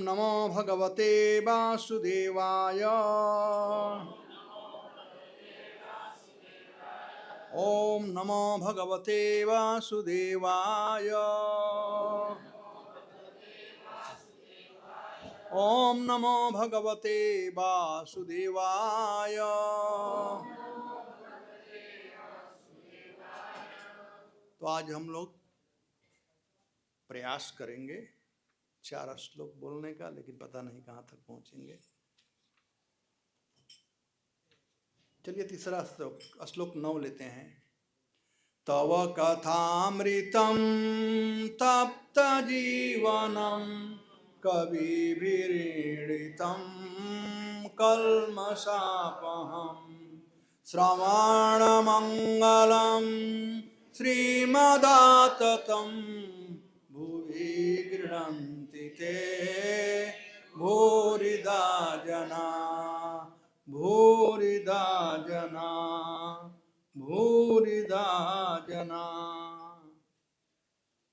नमो भगवते वासुदेवाय। ओम नमो भगवते वासुदेवाय। ओम नमो भगवते वासुदेवाय। तो आज हम लोग प्रयास करेंगे 4 श्लोक बोलने का, लेकिन पता नहीं कहाँ तक पहुँचेंगे। चलिए तीसरा श्लोक 9 लेते हैं। तव कथामृतं तप्त जीवनं कविभिरीडितं कल्मषापहं श्रवणमङ्गलं श्रीमदाततं भुवि गृह्णन्ति ते भूरिदा जना भूरिदा जना भूरिदा जना।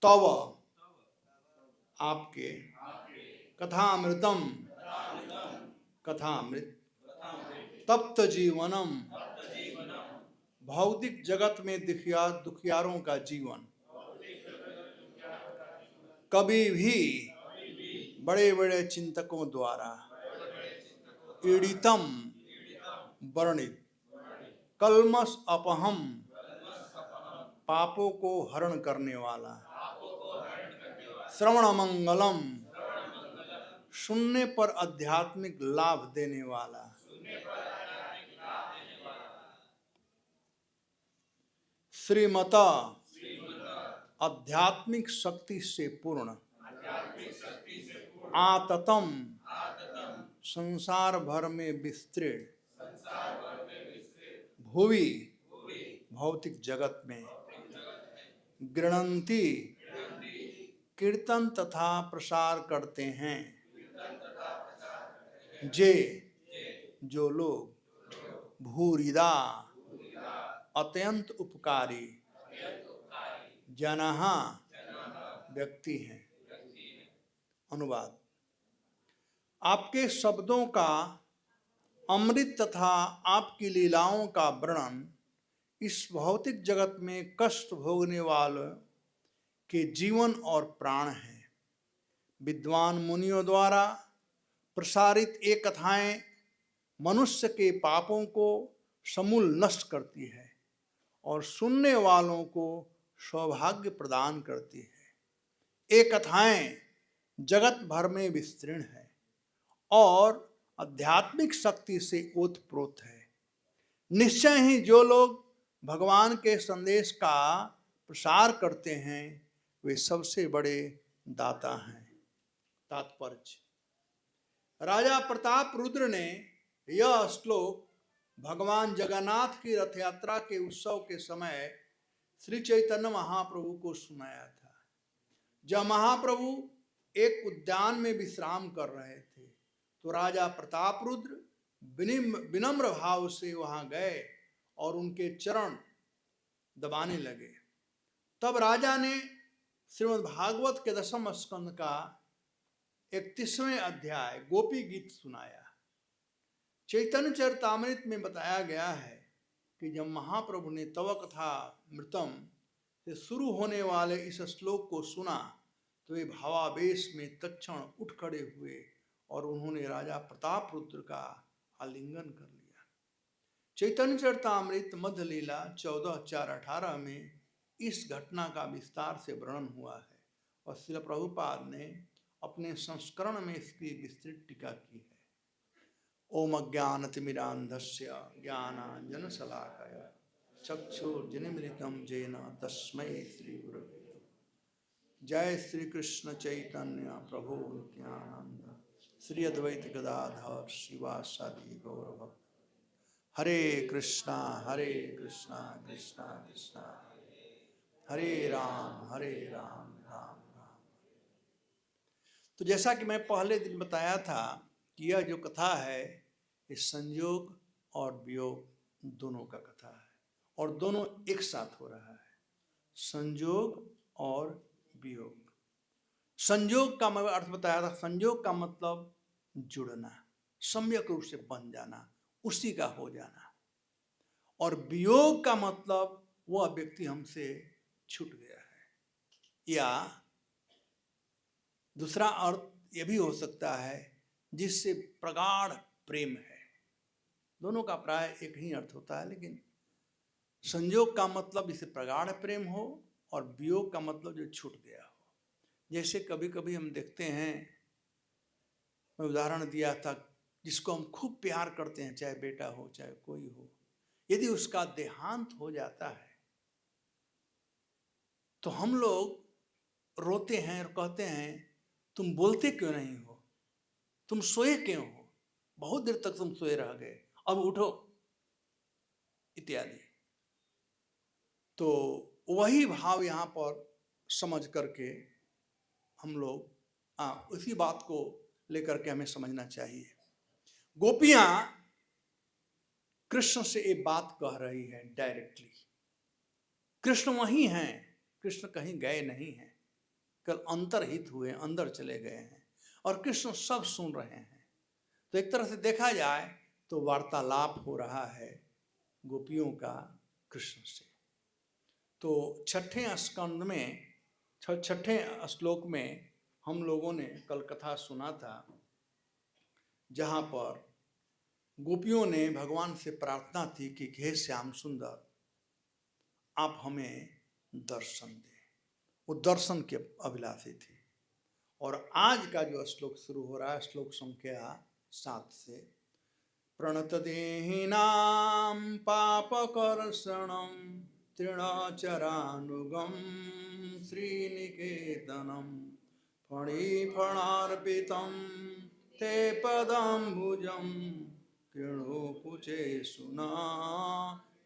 तव आपके कथामृतम कथामृत तप्त जीवनम भौतिक जगत में दुखियारों का जीवन कभी भी बड़े बड़े चिंतकों द्वारा ईडितम वर्णित कल्मष अपहम पापों को हरण करने वाला श्रवण मंगलम सुनने पर आध्यात्मिक लाभ देने वाला श्रीमता आध्यात्मिक शक्ति से पूर्ण आततम संसार भर में विस्तृत भुवि भौतिक जगत में गृह्णन्ति कीर्तन तथा प्रसार करते हैं जो लोग भूरिदा अत्यंत उपकारी जनः व्यक्ति हैं। अनुवाद। आपके शब्दों का अमृत तथा आपकी लीलाओं का वर्णन इस भौतिक जगत में कष्ट भोगने वालों के जीवन और प्राण है। विद्वान मुनियों द्वारा प्रसारित ये कथाएं मनुष्य के पापों को समूल नष्ट करती है और सुनने वालों को सौभाग्य प्रदान करती है। ये कथाएं जगत भर में विस्तृण है और आध्यात्मिक शक्ति से ओतप्रोत है। निश्चय ही जो लोग भगवान के संदेश का प्रसार करते हैं वे सबसे बड़े दाता हैं। तात्पर्य। राजा प्रताप रुद्र ने यह श्लोक भगवान जगन्नाथ की रथ यात्रा के उत्सव के समय श्री चैतन्य महाप्रभु को सुनाया था। जब महाप्रभु एक उद्यान में विश्राम कर रहे थे तो राजा प्रताप रुद्र विनम्र भाव से वहां गए और उनके चरण दबाने लगे। तब राजा ने श्रीमद् भागवत के 10वें स्कंद का 31वें अध्याय गोपी गीत सुनाया। चैतन्य चरितामृत में बताया गया है कि जब महाप्रभु ने तव कथा मृतम से शुरू होने वाले इस श्लोक को सुना तो वे भावावेश में तत्क्षण उठ खड़े हुए और उन्होंने राजा प्रताप रुद्र का आलिंगन कर लिया। चैतन्य चरितामृत मध्य लीला 14:4-18 में इस घटना का विस्तार से वर्णन हुआ है और श्रील प्रभुपाद ने अपने संस्करण में इसकी विस्तृत टीका की है। ओम अज्ञानतिमिरान्धस्य ज्ञानाञ्जनशलाकया चक्षुर्जनिमृतं येन तस्मै श्रीगुरवे नमः। जय श्री कृष्ण चैतन्य प्रभु नित्यानंद श्री अद्वैत गदाधर शिवासादि गौरभक्त। हरे कृष्णा कृष्णा कृष्णा हरे राम राम राम। तो जैसा कि मैं पहले दिन बताया था कि यह जो कथा है इस संयोग और वियोग दोनों का कथा है और दोनों एक साथ हो रहा है, संयोग और वियोग। संयोग का मैं अर्थ बताया था, संयोग का मतलब जुड़ना, सम्यक रूप से बन जाना, उसी का हो जाना। और वियोग का मतलब वह व्यक्ति हमसे छूट गया है। या दूसरा अर्थ यह भी हो सकता है जिससे प्रगाढ़ प्रेम है। दोनों का प्राय एक ही अर्थ होता है, लेकिन संयोग का मतलब इससे प्रगाढ़ प्रेम हो और वियोग का मतलब जो छूट गया हो। जैसे कभी कभी हम देखते हैं, मैं उदाहरण दिया था, जिसको हम खूब प्यार करते हैं, चाहे बेटा हो चाहे कोई हो, यदि उसका देहांत हो जाता है तो हम लोग रोते हैं और कहते हैं तुम बोलते क्यों नहीं हो, तुम सोए क्यों हो, बहुत देर तक तुम सोए रह गए, अब उठो, इत्यादि। तो वही भाव यहाँ पर समझ करके हम लोग उसी बात को लेकर के हमें समझना चाहिए। गोपियां कृष्ण से एक बात कह रही है डायरेक्टली। कृष्ण वहीं हैं, कृष्ण कहीं गए नहीं हैं, कल अंतर्हित हुए, अंदर चले गए हैं और कृष्ण सब सुन रहे हैं। तो एक तरह से देखा जाए तो वार्तालाप हो रहा है गोपियों का कृष्ण से। तो छठे स्कंद में, छठे श्लोक में हम लोगों ने कल कथा सुना था, जहाँ पर गोपियों ने भगवान से प्रार्थना थी कि हे श्याम सुंदर, आप हमें दर्शन दें। वो दर्शन के अभिलाषी थी। और आज का जो श्लोक शुरू हो रहा है, श्लोक संख्या 7 से, प्रणतदेहिनां पापकर्षणं तृणाचरानुगं श्रीनिकेतनं फणिफणार्पितं ते पदाम्बुजं कृणुकुचे सुना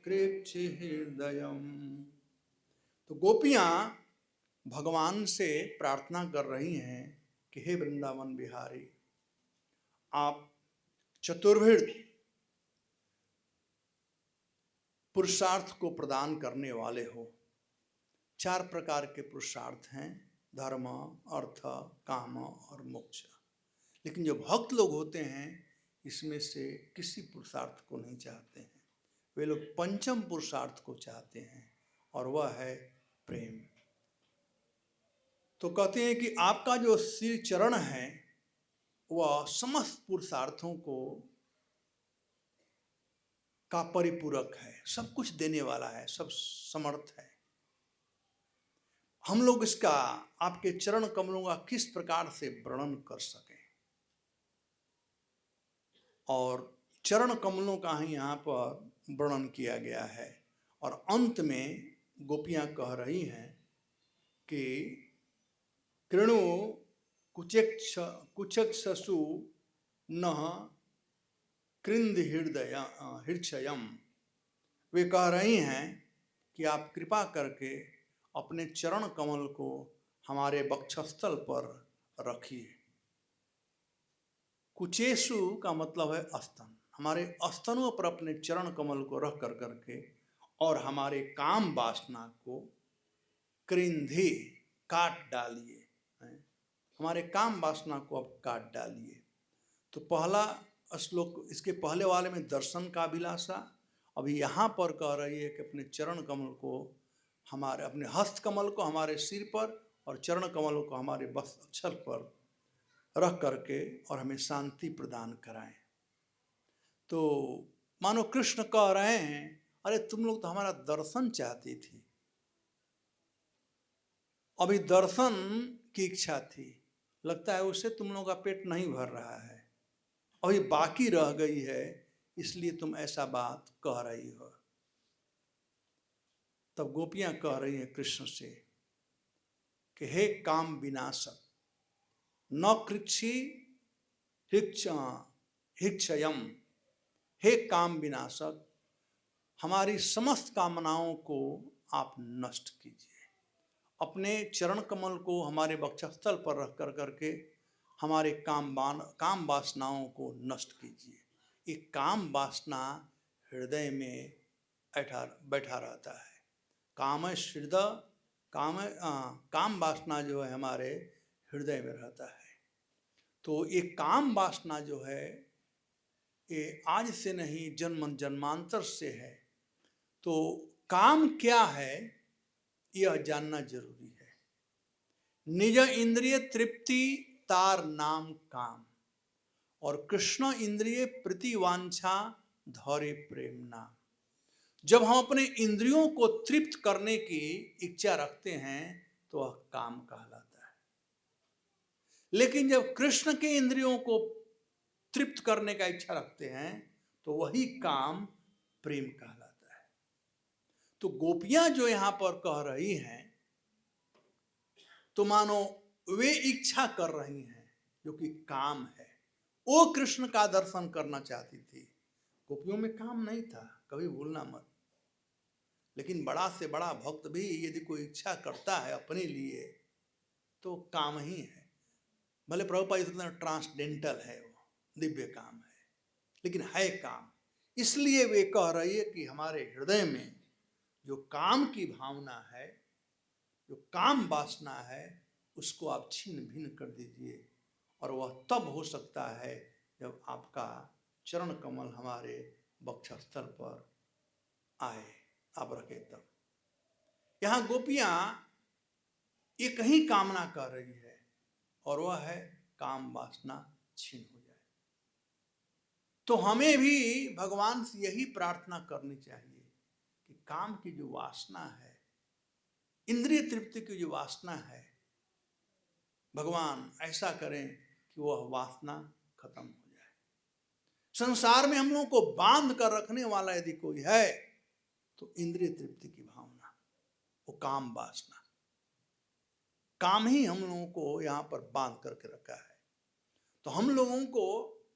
कृच्छिहृदयम्। तो गोपियां भगवान से प्रार्थना कर रही हैं कि हे वृंदावन बिहारी, आप चतुर्विध पुरुषार्थ को प्रदान करने वाले हो। 4 प्रकार के पुरुषार्थ हैं, धर्म, अर्थ, काम और मोक्ष। लेकिन जो भक्त लोग होते हैं इसमें से किसी पुरुषार्थ को नहीं चाहते हैं, वे लोग पंचम पुरुषार्थ को चाहते हैं और वह है प्रेम। तो कहते हैं कि आपका जो श्री चरण है वह समस्त पुरुषार्थों को का परिपूरक है, सब कुछ देने वाला है, सब समर्थ है। हम लोग इसका, आपके चरण कमलों का किस प्रकार से वर्णन कर सकें। और चरण कमलों का ही यहाँ पर वर्णन किया गया है। और अंत में गोपियां कह रही हैं कि कृणु कुचक्षसु न कृंद हृदयम। वे कह रही हैं कि आप कृपा करके अपने चरण कमल को हमारे वक्षस्थल पर रखिए। कुचेशु का मतलब है स्तन, हमारे स्तनों पर अपने चरण कमल को रख कर करके और हमारे काम वासना को कृंधि काट डालिए, हमारे काम वासना को अब काट डालिए। तो पहला श्लोक, इसके पहले वाले में दर्शन का अभिलाषा, अभी यहाँ पर कह रही है कि अपने चरण कमल को हमारे, अपने हस्त कमल को हमारे सिर पर और चरण कमल को हमारे वक्षस्थल पर रख करके और हमें शांति प्रदान कराएं। तो मानो कृष्ण कह रहे हैं, अरे तुम लोग तो हमारा दर्शन चाहती थी, अभी दर्शन की इच्छा थी, लगता है उससे तुम लोगों का पेट नहीं भर रहा है, अभी बाकी रह गई है, इसलिए तुम ऐसा बात कह रही हो। तब गोपियां कह रही हैं कृष्ण से कि हे काम विनाशक, न कृच्छि हिक्षयम, हे काम विनाशक, हमारी समस्त कामनाओं को आप नष्ट कीजिए। अपने चरण कमल को हमारे वक्षस्थल पर रख कर करके हमारे काम वासनाओं को नष्ट कीजिए। ये काम वासना हृदय में बैठा रहता है। काम वासना जो है हमारे हृदय में रहता है। तो ये काम वासना जो है ये आज से नहीं जन्म जन्मांतर से है। तो काम क्या है यह जानना जरूरी है। निज इंद्रिय तृप्ति तार नाम काम, और कृष्ण इंद्रिय प्रतिवांछा धौरे प्रेम नाम। जब हम अपने इंद्रियों को तृप्त करने की इच्छा रखते हैं तो वह काम कहलाता है। लेकिन जब कृष्ण के इंद्रियों को तृप्त करने का इच्छा रखते हैं तो वही काम प्रेम कहलाता है। तो गोपियां जो यहां पर कह रही हैं तो मानो वे इच्छा कर रही हैं जो कि काम है। वो कृष्ण का दर्शन करना चाहती थी। गोपियों में काम नहीं था, कभी भूलना मत। लेकिन बड़ा से बड़ा भक्त भी यदि कोई इच्छा करता है अपने लिए तो काम ही है। भले प्रभुपाद ट्रांसडेंटल है, वो दिव्य काम है, लेकिन है काम। इसलिए वे कह रही है कि हमारे हृदय में जो काम की भावना है, जो काम वासना है, उसको आप छीन भिन्न कर दीजिए। और वह तब हो सकता है जब आपका चरण कमल हमारे वक्षस्थल पर आए, आप रखे तब। यहां गोपियां एक ही कामना कर रही है और वह है काम वासना छीन हो जाए। तो हमें भी भगवान से यही प्रार्थना करनी चाहिए कि काम की जो वासना है, इंद्रिय तृप्ति की जो वासना है, भगवान ऐसा करें कि वह वासना खत्म हो जाए। संसार में हम लोगों को बांध कर रखने वाला यदि कोई है तो इंद्रिय तृप्ति की भावना, वो काम वासना, काम ही हम लोगों को यहाँ पर बांध करके रखा है। तो हम लोगों को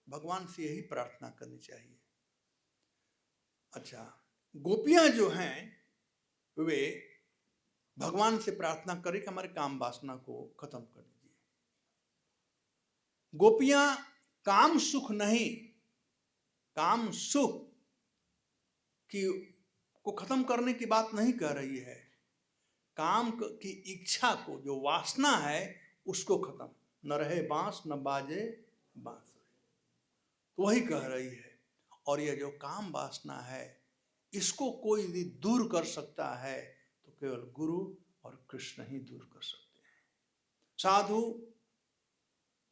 भगवान से यही प्रार्थना करनी चाहिए। अच्छा, गोपियां जो हैं वे भगवान से प्रार्थना करें कि हमारे काम वासना को खत्म कर दीजिए। गोपियां काम सुख नहीं, काम सुख की को खत्म करने की बात नहीं कह रही है। काम की इच्छा को, जो वासना है, उसको खत्म। न रहे बांस न बाजे बांस, तो वही कह रही है। और यह जो काम वासना है, इसको कोई यदि दूर कर सकता है तो केवल गुरु और कृष्ण ही दूर कर सकते हैं। साधु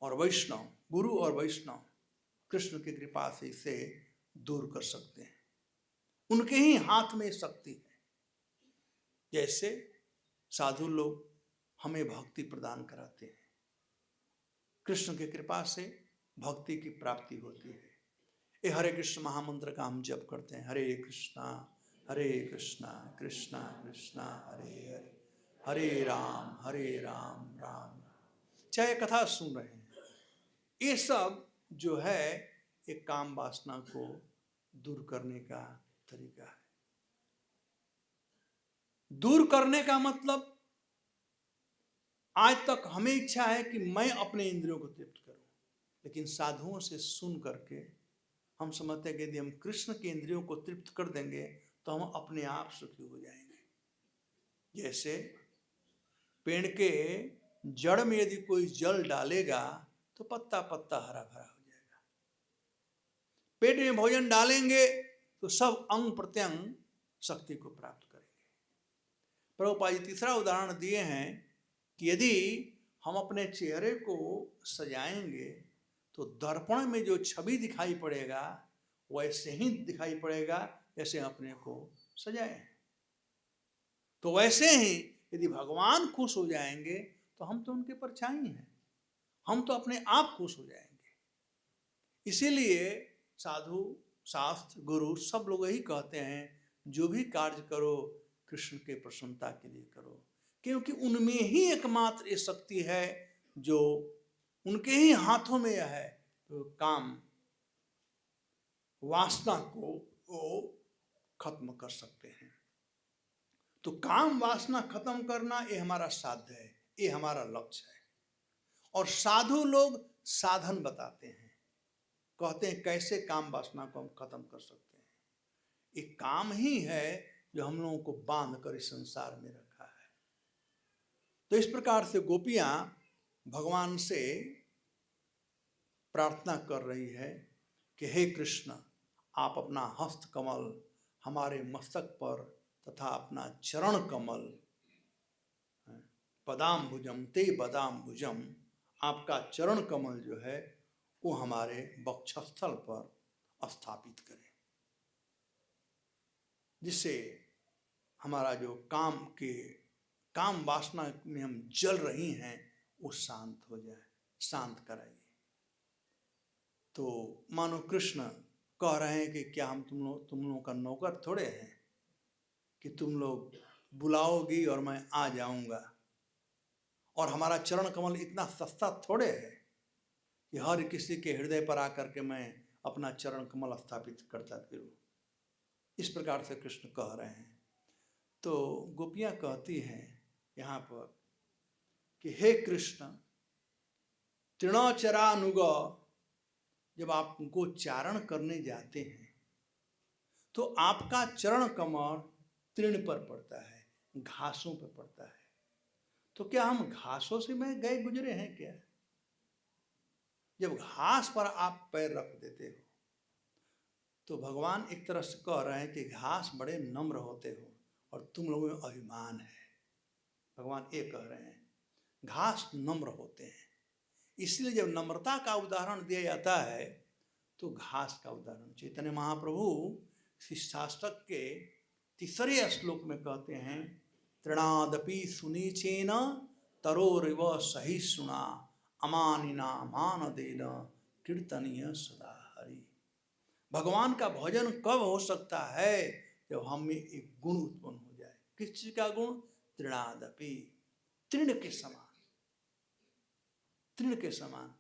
और वैष्णव, गुरु और वैष्णव कृष्ण की कृपा से इसे दूर कर सकते हैं। उनके ही हाथ में शक्ति है। जैसे साधु लोग हमें भक्ति प्रदान कराते हैं, कृष्ण की कृपा से भक्ति की प्राप्ति होती है। ये हरे कृष्ण महामंत्र का हम जप करते हैं। हरे कृष्णा कृष्णा कृष्णा हरे हरे, हरे राम राम राम। चाहे कथा सुन रहे हैं, ये सब जो है एक काम वासना को दूर करने का तरीका है। दूर करने का मतलब, आज तक हमें इच्छा है कि मैं अपने इंद्रियों को तृप्त करूं, लेकिन साधुओं से सुन करके हम समझते हैं कि यदि हम कृष्ण के इंद्रियों को तृप्त कर देंगे तो हम अपने आप सुखी हो जाएंगे। जैसे पेड़ के जड़ में यदि कोई जल डालेगा तो पत्ता पत्ता हरा भरा हो जाएगा। पेट में भोजन डालेंगे तो सब अंग प्रत्यंग शक्ति को प्राप्त करेंगे। प्रभुपाद जी तीसरा उदाहरण दिए हैं कि यदि हम अपने चेहरे को सजाएंगे तो दर्पण में जो छवि दिखाई पड़ेगा वैसे ही दिखाई पड़ेगा जैसे अपने को सजाए। तो वैसे ही यदि भगवान खुश हो जाएंगे तो हम तो उनके परछाई हैं, हम तो अपने आप खुश हो जाएंगे। इसीलिए साधु, शास्त्र, गुरु सब लोग यही कहते हैं, जो भी कार्य करो कृष्ण के प्रसन्नता के लिए करो, क्योंकि उनमें ही एकमात्र ये शक्ति है जो उनके ही हाथों में है, तो काम वासना को वो खत्म कर सकते हैं। तो काम वासना खत्म करना ये हमारा साध्य है, ये हमारा लक्ष्य है। और साधु लोग साधन बताते हैं, कहते हैं कैसे काम वासना को हम खत्म कर सकते हैं। ये काम ही है जो हम लोगों को बांध कर इस संसार में रखा है। तो इस प्रकार से गोपियां भगवान से प्रार्थना कर रही है कि हे कृष्ण, आप अपना हस्त कमल हमारे मस्तक पर तथा अपना चरण कमल पदाम्बुजम ते पदाम्बुजम, आपका चरण कमल जो है वो हमारे वक्षस्थल पर स्थापित करें, जिससे हमारा जो काम वासना में हम जल रही हैं वो शांत हो जाए, शांत कराइए। तो मानो कृष्ण कह रहे हैं कि क्या हम तुम लोगों का नौकर थोड़े हैं कि तुम लोग बुलाओगी और मैं आ जाऊंगा, और हमारा चरण कमल इतना सस्ता थोड़े है कि हर किसी के हृदय पर आकर के मैं अपना चरण कमल स्थापित करता फिरूं। इस प्रकार से कृष्ण कह रहे हैं। तो गोपियां कहती हैं यहाँ पर कि हे कृष्ण, तृणाचरानुग, जब आप गोचारण करने जाते हैं तो आपका चरण कमल तृण पर पड़ता है, घासों पर पड़ता है। तो क्या हम घासों से में गए गुजरे हैं क्या? जब घास पर आप पैर रख देते हो तो भगवान एक तरह से कह रहे हैं कि घास बड़े नम्र होते हो और तुम लोगों में अभिमान है। भगवान ये कह रहे हैं घास नम्र होते हैं, इसलिए जब नम्रता का उदाहरण दिया जाता है तो घास का उदाहरण चैतन्य महाप्रभु शिष्टाष्टक के तीसरे श्लोक में कहते हैं, तृणादपि सुनीचेन तरोरिव सहिष्णुना अमानिना मानदेन कीर्तनीय सदा हरि। भगवान का भजन कब हो सकता है? जब हम में एक गुण उत्पन्न हो जाए। किस चीज का गुण? तृणादपि, तृण के समान, तृण के समान।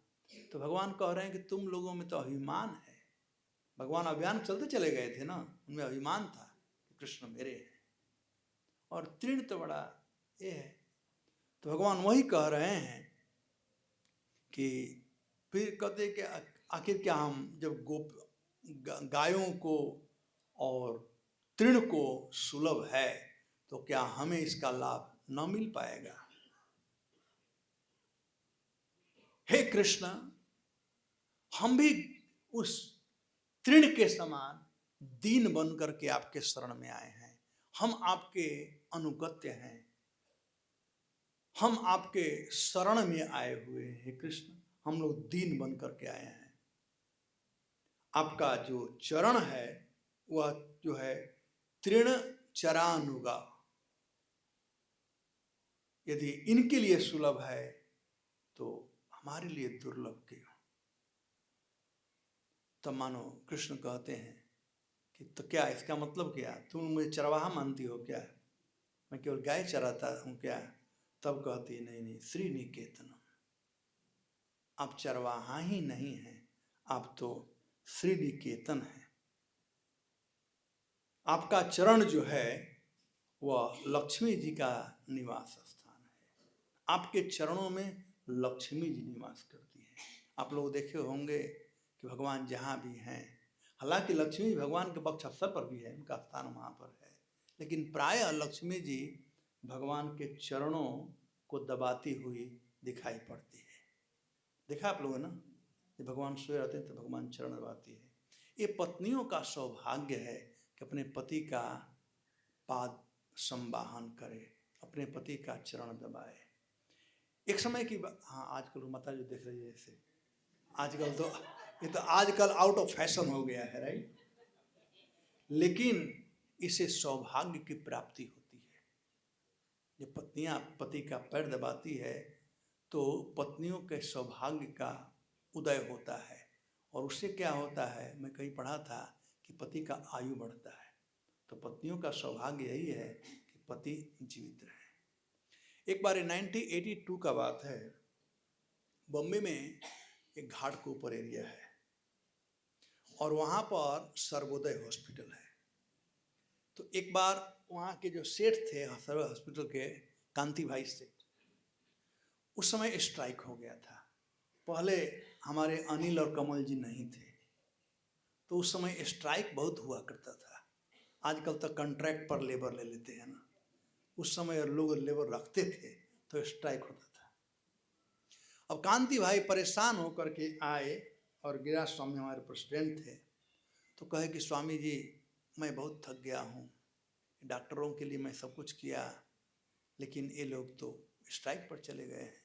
तो भगवान कह रहे हैं कि तुम लोगों में तो अभिमान है। भगवान अभियान चलते चले गए थे ना, उनमें अभिमान था कि कृष्ण मेरे हैं, और तृण तो बड़ा ये है। तो भगवान वही कह रहे हैं कि फिर कहते कि आखिर क्या हम जब गायों को और तृण को सुलभ है तो क्या हमें इसका लाभ न मिल पाएगा? हे कृष्ण, हम भी उस तृण के समान दीन बन करके आपके शरण में आए हैं। हम आपके अनुगत्य हैं, हम आपके शरण में आए हुए हैं। हे कृष्ण, हम लोग दीन बन करके आए हैं। आपका जो चरण है वह जो है तृण चरानुगा, यदि इनके लिए सुलभ है तो हमारे लिए दुर्लभ क्यों? तब मानो कृष्ण कहते हैं कि तो क्या इसका मतलब क्या, तुम मुझे चरवाहा मानती हो क्या? मैं केवल गाय चराता हूँ क्या? तब कहती नहीं नहीं, श्री निकेतनम, आप चरवाहा ही नहीं हैं, आप तो श्री निकेतन हैं। आपका चरण जो है वह लक्ष्मी जी का निवास स्थान है। आपके चरणों में लक्ष्मी जी निवास करती है। आप लोग देखे होंगे कि भगवान जहाँ भी हैं, हालांकि लक्ष्मी भगवान के वक्षस्थल पर भी है, उनका स्थान वहाँ पर है, लेकिन प्रायः लक्ष्मी जी भगवान के चरणों को दबाती हुई दिखाई पड़ती है। देखा आप लोगों ने ना, जब भगवान सोए रहते हैं तो भगवान चरण दबाती है। ये पत्नियों का सौभाग्य है कि अपने पति का पाद संवाहन करे, अपने पति का चरण दबाए। एक समय की हाँ, आजकल माता जी देख रही है ऐसे, आजकल तो ये तो आजकल आउट ऑफ फैशन हो गया है, राइट? लेकिन इसे सौभाग्य की प्राप्ति होती है। जब पत्नियां पति का पैर दबाती है तो पत्नियों के सौभाग्य का उदय होता है, और उससे क्या होता है, मैं कहीं पढ़ा था कि पति का आयु बढ़ता है। तो पत्नियों का सौभाग्य यही है कि पति जीवित रहे। एक बार 1982 का बात है, बॉम्बे में एक घाट के ऊपर एरिया है और वहाँ पर सर्वोदय हॉस्पिटल है। तो एक बार वहाँ के जो सेठ थे सर्वोदय हॉस्पिटल के, कांति भाई सेठ, उस समय स्ट्राइक हो गया था। पहले हमारे अनिल और कमल जी नहीं थे, तो उस समय स्ट्राइक बहुत हुआ करता था। आजकल तो कॉन्ट्रैक्ट पर लेबर ले लेते हैं ना, उस समय लोग लेबर रखते थे तो स्ट्राइक होता था। अब कांति भाई परेशान होकर के आए और गिरिराज स्वामी हमारे प्रेसिडेंट थे, तो कहे कि स्वामी जी मैं बहुत थक गया हूँ, डॉक्टरों के लिए मैं सब कुछ किया, लेकिन ये लोग तो स्ट्राइक पर चले गए हैं,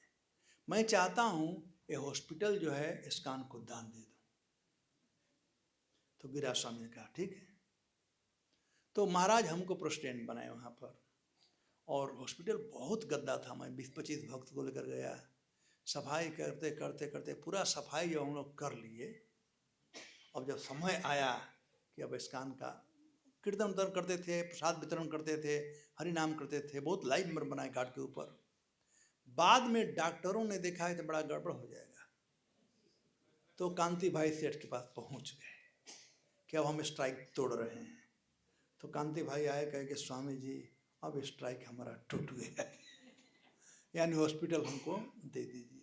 मैं चाहता हूँ ये हॉस्पिटल जो है इस्कॉन को दान दे दो। तो गिरिराज स्वामी ने कहा ठीक है। तो महाराज हमको प्रेसिडेंट बनाए वहाँ पर, और हॉस्पिटल बहुत गंदा था। मैं 20-25 भक्त को लेकर गया, सफाई करते करते करते पूरा सफाई जो हम लोग कर लिए। अब जब समय आया कि अब इस्कॉन का कीर्तन उर्तन करते थे, प्रसाद वितरण करते थे, हरि नाम करते थे, बहुत लाइव नंबर बनाए घाट के ऊपर। बाद में डॉक्टरों ने देखा है तो बड़ा गड़बड़ हो जाएगा, तो कांति भाई सेठ के पास पहुंच गए कि अब हम स्ट्राइक तोड़ रहे हैं। तो कांति भाई आए, कहे कि स्वामी जी अब स्ट्राइक हमारा टूट गया है, यानी हॉस्पिटल हमको दे दीजिए।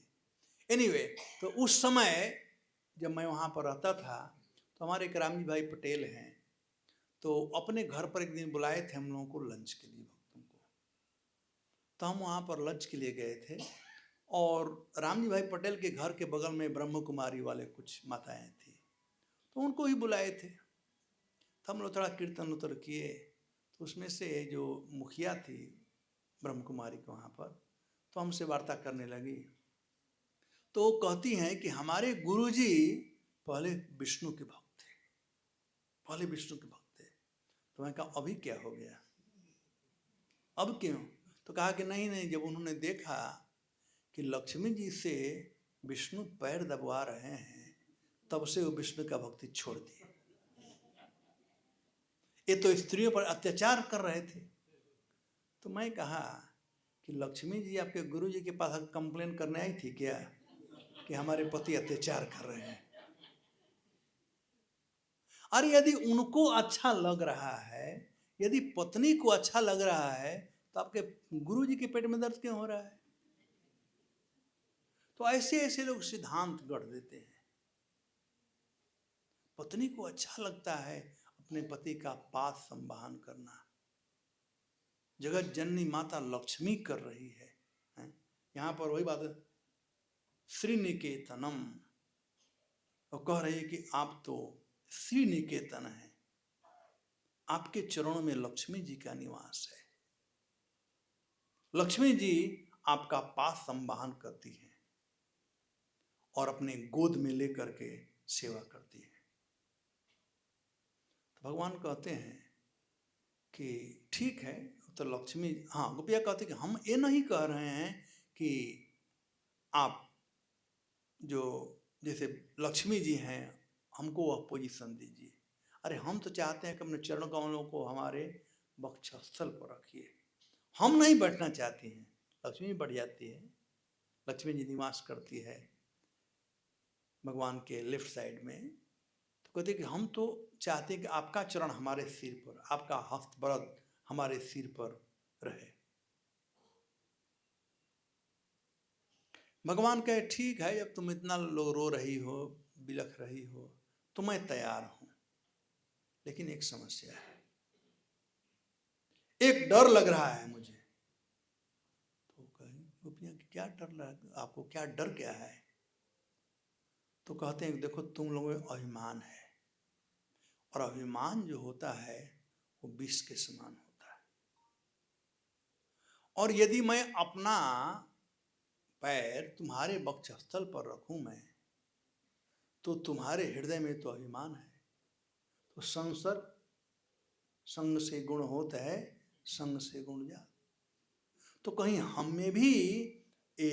एनीवे, तो उस समय जब मैं वहाँ पर रहता था तो हमारे एक रामजी भाई पटेल हैं, तो अपने घर पर एक दिन बुलाए थे हम लोगों को लंच के लिए, भक्तों को। तो हम वहाँ पर लंच के लिए गए थे, और रामजी भाई पटेल के घर के बगल में ब्रह्म कुमारी वाले कुछ माताएं थी, तो उनको ही बुलाए थे। तो हम लोग थोड़ा कीर्तन उतर किए, तो उसमें से जो मुखिया थी ब्रह्म कुमारी के वहाँ पर, तो हमसे वार्ता करने लगी। तो वो कहती हैं कि हमारे गुरुजी पहले विष्णु के भक्त थे, पहले विष्णु के भक्त थे। तो मैं कहा अभी क्या हो गया, अब क्यों? तो कहा कि नहीं नहीं, जब उन्होंने देखा कि लक्ष्मी जी से विष्णु पैर दबवा रहे हैं, तब से वो विष्णु का भक्ति छोड़ दी। ये तो स्त्रियों पर अत्याचार कर रहे थे। तो मैं कहा कि लक्ष्मी जी आपके गुरु जी के पास कंप्लेन करने आई थी क्या कि हमारे पति अत्याचार कर रहे हैं? अरे यदि उनको अच्छा लग रहा है, यदि पत्नी को अच्छा लग रहा है, तो आपके गुरु जी के पेट में दर्द क्यों हो रहा है? तो ऐसे ऐसे लोग सिद्धांत गढ़ देते हैं। पत्नी को अच्छा लगता है अपने पति का पास संवहन करना, जगत जननी माता लक्ष्मी कर रही है, यहाँ पर वही बात है, श्रीनिकेतनम, वो कह रही है कि आप तो श्रीनिकेतन है, आपके चरणों में लक्ष्मी जी का निवास है, लक्ष्मी जी आपका पास संवहन करती है और अपने गोद में लेकर के सेवा करती है। तो भगवान कहते हैं कि ठीक है, तो लक्ष्मी, हाँ, गोपिया कहते हैं कि हम ये नहीं कह रहे हैं कि आप जो जैसे लक्ष्मी जी हैं हमको वह पोजीशन दीजिए। अरे हम तो चाहते हैं कि अपने चरण कमलों को हमारे वक्षस्थल पर रखिए, हम नहीं बैठना चाहते हैं, लक्ष्मी बढ़ जाती है, लक्ष्मी जी निवास करती है भगवान के लेफ्ट साइड में। तो कहते कि हम तो चाहते हैं कि आपका चरण हमारे सिर पर, आपका हस्तबरद हमारे सिर पर रहे। भगवान कहे ठीक है, जब तुम इतना रो रही हो, बिलख रही हो, तो मैं तैयार हूं, लेकिन एक समस्या है, एक डर लग रहा है मुझे। तो कहे गोपियां क्या डर लग, आपको क्या डर क्या है? तो कहते हैं देखो तुम लोगों में अभिमान है, और अभिमान जो होता है वो विष के समान होता है, और यदि मैं अपना पैर तुम्हारे वक्षस्थल पर रखूं मैं, तो तुम्हारे हृदय में तो अभिमान है। तो संसर्ग संग से गुण होता है, संग से गुण जात। तो कहीं हम में भी ये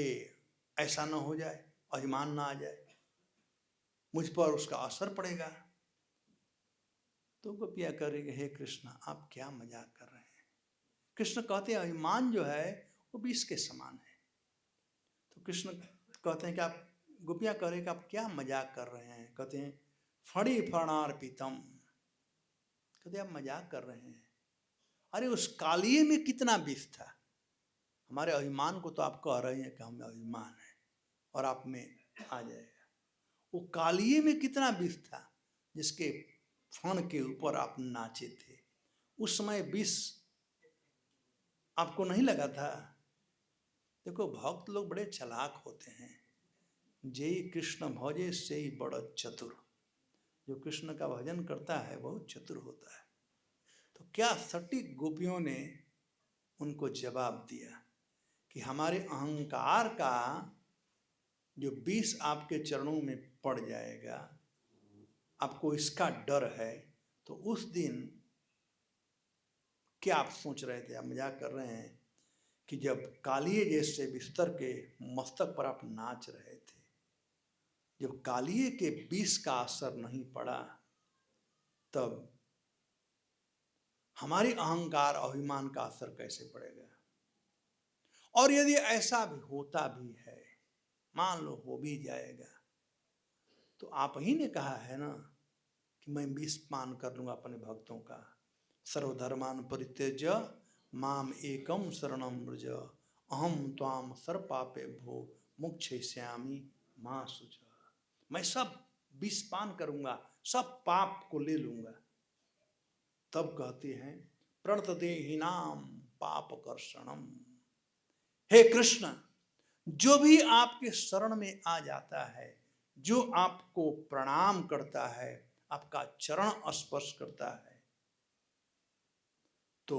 ऐसा ना हो जाए, अभिमान ना आ जाए, मुझ पर उसका असर पड़ेगा। तो गोपिया करेंगे हे कृष्ण आप क्या मजाक कर रहे हैं? कृष्ण कहते हैं अभिमान जो है वो विष के समान है। तो कृष्ण कहते हैं कि आप, गोपियां कह रहे हैं कि आप क्या मजाक कर रहे हैं? कहते हैं फड़ी फणार्पितम, कहते आप मजाक कर रहे हैं। अरे उस कालिए में कितना विष था, हमारे अभिमान को तो आप कह रहे हैं कि हमें अभिमान है और आप में आ जाएगा। वो कालिए में कितना विष था जिसके फण के ऊपर आप नाचे थे, उस समय विष आपको नहीं लगा था? देखो भक्त लोग बड़े चालाक होते हैं, जेई कृष्ण भजे से ही बड़ चतुर। जो कृष्ण का भजन करता है बहुत चतुर होता है। तो क्या सटीक गोपियों ने उनको जवाब दिया कि हमारे अहंकार का जो विष आपके चरणों में पड़ जाएगा, आपको इसका डर है। तो उस दिन क्या आप सोच रहे थे, आप मजाक कर रहे हैं कि जब कालिए जैसे बिस्तर के मस्तक पर आप नाच रहे थे, जब कालिए के विष का असर नहीं पड़ा, तब हमारे अहंकार अभिमान का असर कैसे पड़ेगा। और यदि ऐसा भी होता भी है, मान लो हो भी जाएगा, तो आप ही ने कहा है ना कि मैं विष पान कर लूंगा अपने भक्तों का। सर्वधर्मान परित्यज्य माम एकम शरणम व्रज अहम त्वाम सर्व पापे भो मोक्षयिष्यामि मा शुच। मैं सब विष पान करूंगा, सब पाप को ले लूंगा। तब कहते हैं प्रणतदेहिनाम पाप कर्षणम। हे कृष्ण, जो भी आपके शरण में आ जाता है, जो आपको प्रणाम करता है, आपका चरण स्पर्श करता है, तो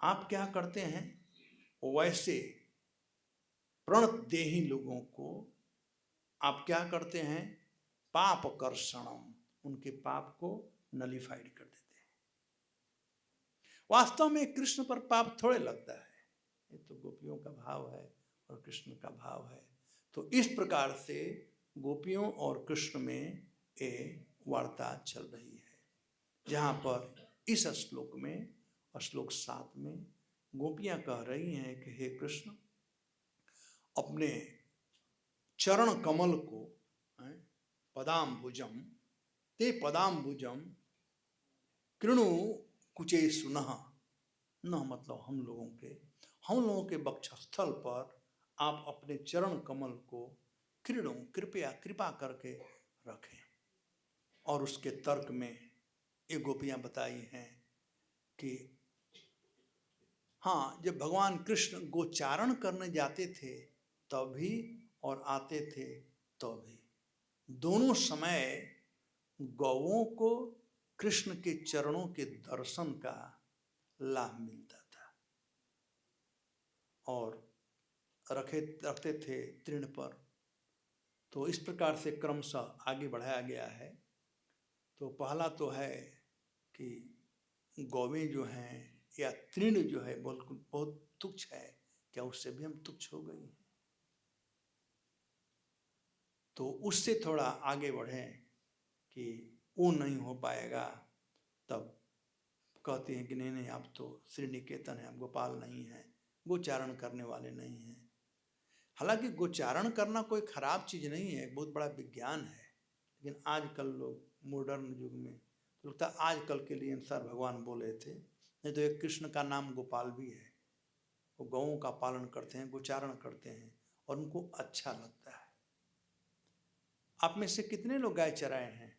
आप क्या करते हैं, वैसे प्रणतदेही लोगों को आप क्या करते हैं, पाप कर्षणम, उनके पाप को नलिफाइड कर देते हैं। वास्तव में कृष्ण पर पाप थोड़े लगता है, ये तो गोपियों का भाव है और कृष्ण का भाव है। तो इस प्रकार से गोपियों और कृष्ण में ये वार्ता चल रही है, जहाँ पर इस श्लोक में, श्लोक 7 में गोपियां कह रही हैं कि हे कृष्ण, अपने चरण कमल को, पदाम्बुजम ते पदाम्बुजम कृणु कुचेषु नः, न मतलब हम लोगों के वक्षस्थल पर आप अपने चरण कमल को कृणु, कृपया, कृपा करके रखें। और उसके तर्क में ये गोपियां बताई हैं कि हाँ, जब भगवान कृष्ण गोचारण करने जाते थे तभी और आते थे तभी, दोनों समय गौओं को कृष्ण के चरणों के दर्शन का लाभ मिलता था और रखते थे तृण पर। तो इस प्रकार से क्रमशः आगे बढ़ाया गया है। तो पहला तो है कि गौवें जो हैं या तृण जो है बहुत तुच्छ है, क्या उससे भी हम तुच्छ हो गए हैं। तो उससे थोड़ा आगे बढ़ें कि वो नहीं हो पाएगा, तब कहते हैं कि नहीं नहीं, आप तो श्री निकेतन है, आप गोपाल नहीं हैं, गोचारण करने वाले नहीं हैं। हालांकि गोचारण करना कोई खराब चीज़ नहीं है, बहुत बड़ा विज्ञान है। लेकिन आजकल लोग मॉडर्न युग में लगता है आजकल के लिए अनुसार भगवान बोले थे, नहीं तो एक कृष्ण का नाम गोपाल भी है, वो गौओं का पालन करते हैं, गोचारण करते हैं और उनको अच्छा लगता है। आप में से कितने लोग गाय चराए हैं?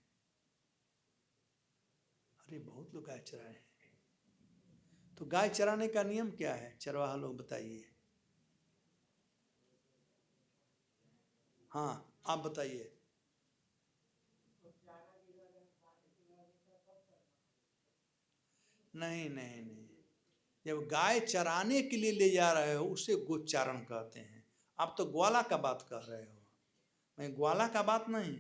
अरे बहुत लोग गाय चराए हैं। तो गाय चराने का नियम क्या है, चरवाहा लोग बताइए। हाँ, आप बताइए। नहीं नहीं नहीं, जब गाय चराने के लिए ले जा रहे हो उसे गोचारण कहते हैं। आप तो ग्वाला का बात कर रहे हो, मैं ग्वाला का बात नहीं,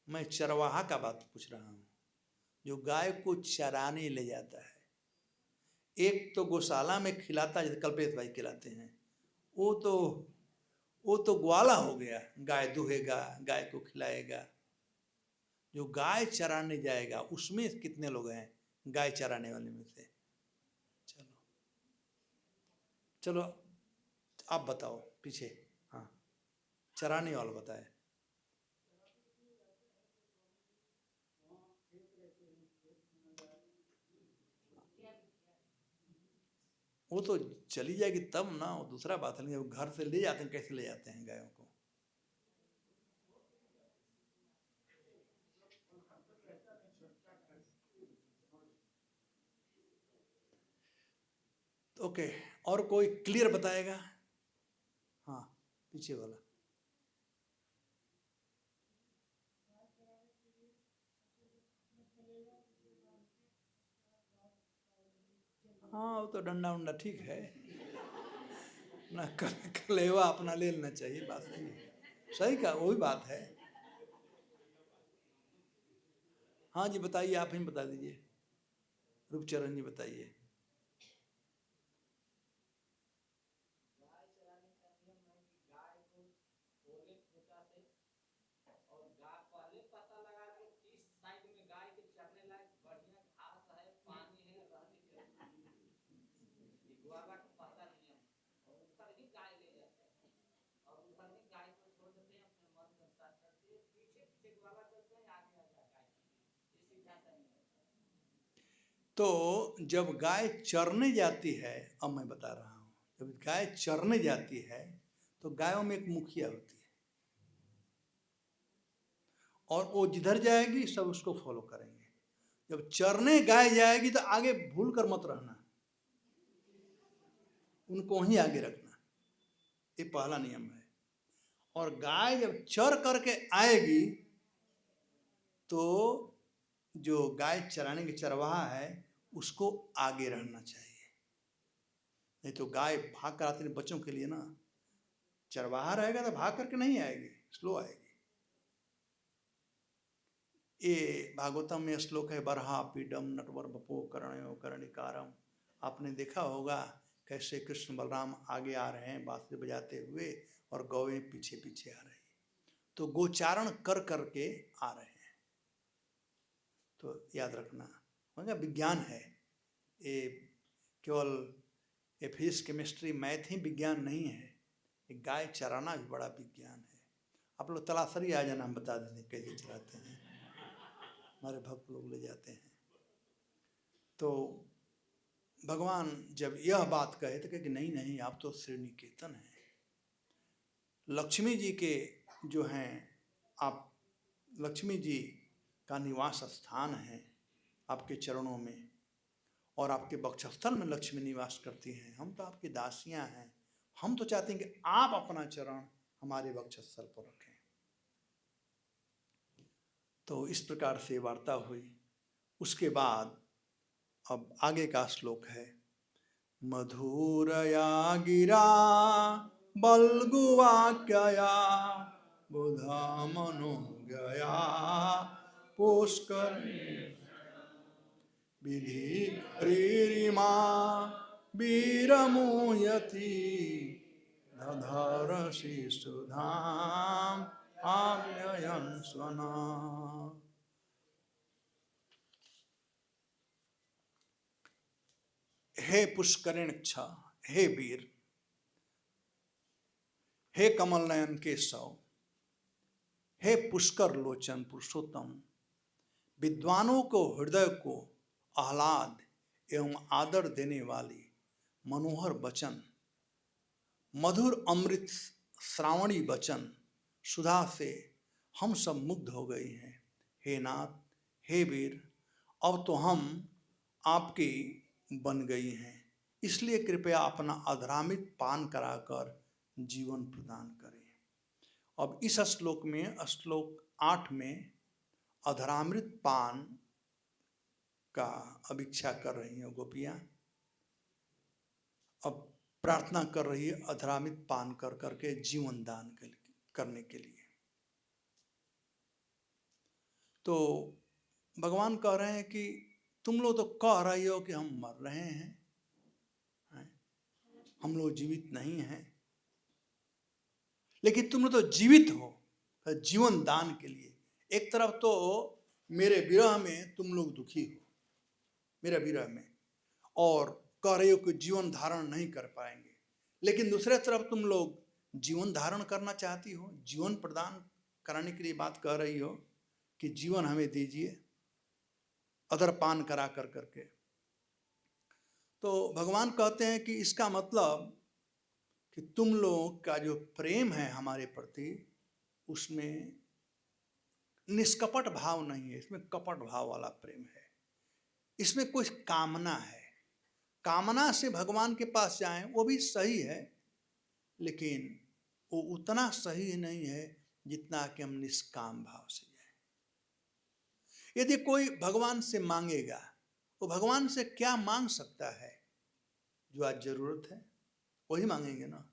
मैं चरवाहा का बात पूछ रहा हूँ, जो गाय को चराने ले जाता है। एक तो गौशाला में खिलाता है, जैसे कल्पेश भाई खिलाते हैं, वो तो वो तो ग्वाला हो गया, गाय दुहेगा, गाय को खिलाएगा। जो गाय चराने जाएगा उसमें कितने लोग हैं गाय चराने वाले में से? चलो चलो, आप बताओ पीछे। हाँ, चराने वाला बताए। वो तो चली जाएगी तब ना, वो दूसरा बात है। वो घर से ले जाते हैं, कैसे ले जाते हैं गायों को? ओके, और कोई क्लियर बताएगा? हाँ, पीछे वाला। हाँ वो तो डंडा उंडा ठीक है ना, कलेवा अपना ले लेना चाहिए, बात सही है, सही का वही बात है। हाँ जी बताइए, आप ही बता दीजिए, रूपचरण जी बताइए। तो जब गाय चरने जाती है, अब मैं बता रहा हूँ, जब गाय चरने जाती है तो गायों में एक मुखिया होती है, और वो जिधर जाएगी सब उसको फॉलो करेंगे। जब चरने गाय जाएगी तो आगे भूल कर मत रहना, उनको ही आगे रखना, ये पहला नियम है। और गाय जब चर करके आएगी तो जो गाय चराने के चरवाहा है उसको आगे रहना चाहिए, नहीं तो गाय भाग कर आती है बच्चों के लिए ना, चरवाहा रहेगा तो भाग करके नहीं आएगी, स्लो आएगी। ये भागवतम में श्लोक है, बरहा पीडम नटवर बपो करणयो कर्णिकारम। आपने देखा होगा कैसे कृष्ण बलराम आगे आ रहे हैं बांसुरी बजाते हुए और गौएं पीछे पीछे आ रही, तो गोचारण कर करके आ रहे हैं। तो याद रखना, मगर विज्ञान है ये, केवल फिजिक्स केमिस्ट्री मैथ ही विज्ञान नहीं है, एक गाय चराना भी बड़ा विज्ञान है। आप लोग तलासरी आ जाना, हम बता देंगे कैसे चलाते हैं, हमारे भक्त लोग ले जाते हैं। तो भगवान जब यह बात कहे तो कहे कि नहीं नहीं, आप तो श्री निकेतन हैं, लक्ष्मी जी के जो हैं आप, लक्ष्मी जी का निवास स्थान है आपके चरणों में, और आपके वक्षस्थल में लक्ष्मी निवास करती हैं, हम तो आपकी दासियां हैं, हम तो चाहते हैं कि आप अपना चरण हमारे वक्षस्थल पर रखें। तो इस प्रकार से वार्ता हुई। उसके बाद अब आगे का श्लोक है, मधुरया गिरा बल्गुवाक्यया बुधा मनोज्ञया पुष्कर विधि रीरिमा वीरमुयति दधरसि सुधाम आव्ययन स्वना। हे पुष्करिणक्ष, हे वीर, हे कमल नयन केशव, हे पुष्कर लोचन पुरुषोत्तम, विद्वानों को हृदय को आह्लाद एवं आदर देने वाली मनोहर वचन, मधुर अमृत श्रावणी वचन सुधा से हम सब मुग्ध हो गए हैं। हे नाथ, हे वीर, अब तो हम आपकी बन गई हैं, इसलिए कृपया अपना अधरामित पान कराकर जीवन प्रदान करें। अब इस श्लोक में, श्लोक 8 में अधरामृत पान का अभिक्षा कर रही हैं गोपियां, अब प्रार्थना कर रही है अधरामित पान कर करके जीवन दान करने के लिए। तो भगवान कह रहे हैं कि तुम लोग तो कह रही हो कि हम मर रहे हैं, हम लोग जीवित नहीं हैं, लेकिन तुम लोग तो जीवित हो जीवन दान के लिए। एक तरफ तो मेरे विरह में तुम लोग दुखी हो, मेरे विरह में, और कह रहे हो कि जीवन धारण नहीं कर पाएंगे, लेकिन दूसरे तरफ तुम लोग जीवन धारण करना चाहती हो, जीवन प्रदान कराने के लिए बात कह रही हो कि जीवन हमें दीजिए अधर पान करा कर करके। तो भगवान कहते हैं कि इसका मतलब कि तुम लोग का जो प्रेम है हमारे प्रति, उसमें निष्कपट भाव नहीं है, इसमें कपट भाव वाला प्रेम है, इसमें कुछ कामना है। कामना से भगवान के पास जाएं वो भी सही है, लेकिन वो उतना सही नहीं है जितना कि हम निष्काम भाव से जाएं। यदि कोई भगवान से मांगेगा, वो भगवान से क्या मांग सकता है? जो आज जरूरत है वही मांगेंगे ना।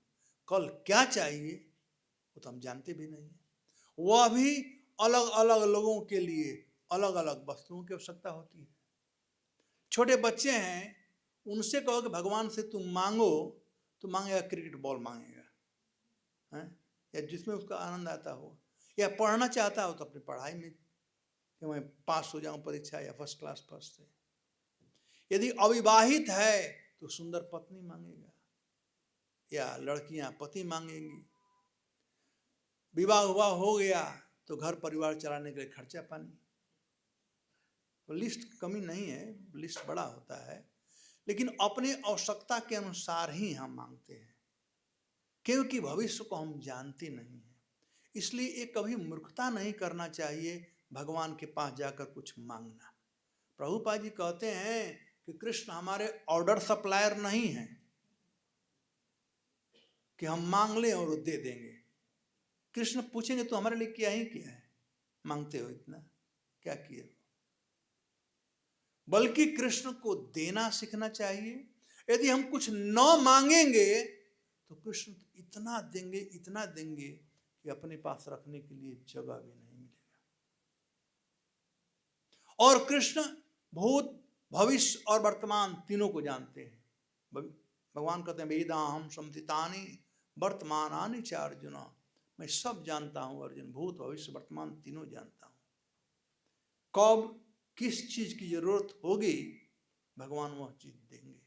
कल क्या चाहिए वो तो हम जानते भी नहीं है। वह भी अलग अलग लोगों के लिए अलग अलग वस्तुओं की आवश्यकता होती है। छोटे बच्चे हैं, उनसे कहो कि भगवान से तुम मांगो तो मांगेगा क्रिकेट बॉल मांगेगा, है? या जिसमें उसका आनंद आता हो, या पढ़ना चाहता हो तो अपनी पढ़ाई में कि मैं पास हो जाऊं परीक्षा या फर्स्ट क्लास फर्स्ट से। यदि अविवाहित है तो सुंदर पत्नी मांगेगा, या लड़कियां पति मांगेंगी। विवाह हुआ हो गया तो घर परिवार चलाने के लिए खर्चा पानी। तो लिस्ट कमी नहीं है, लिस्ट बड़ा होता है, लेकिन अपनी आवश्यकता के अनुसार ही हम मांगते हैं, क्योंकि भविष्य को हम जानते नहीं हैं। इसलिए ये कभी मूर्खता नहीं करना चाहिए भगवान के पास जाकर कुछ मांगना। प्रभुपाद जी कहते हैं कि कृष्ण हमारे ऑर्डर सप्लायर नहीं है कि हम मांग लें और वो दे देंगे। कृष्ण पूछेंगे तो हमारे लिए क्या ही किया है, मांगते हो इतना, क्या किया? बल्कि कृष्ण को देना सीखना चाहिए। यदि हम कुछ न मांगेंगे तो कृष्ण इतना देंगे, इतना देंगे कि अपने पास रखने के लिए जगह भी नहीं मिलेगा। और कृष्ण भूत भविष्य और वर्तमान तीनों को जानते हैं। भगवान कहते हैं वेदाहम संस्थितानि वर्तमानानि च अर्जुन, मैं सब जानता हूं अर्जुन, भूत भविष्य वर्तमान तीनों जानता हूं। कब किस चीज की जरूरत होगी भगवान वह चीज देंगे।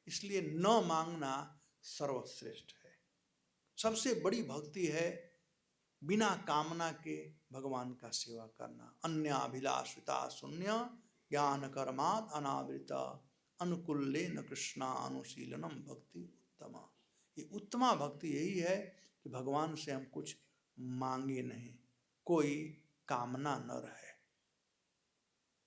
इसलिए न मांगना सर्वश्रेष्ठ है। सबसे बड़ी भक्ति है बिना कामना के भगवान का सेवा करना। अन्याभिलाषिता शून्य ज्ञान कर्माद अनावृत अनुकूल्य न कृष्णा अनुशीलनम भक्ति उत्तमा। ये उत्तमा भक्ति यही है कि भगवान से हम कुछ मांगे नहीं, कोई कामना न रहे,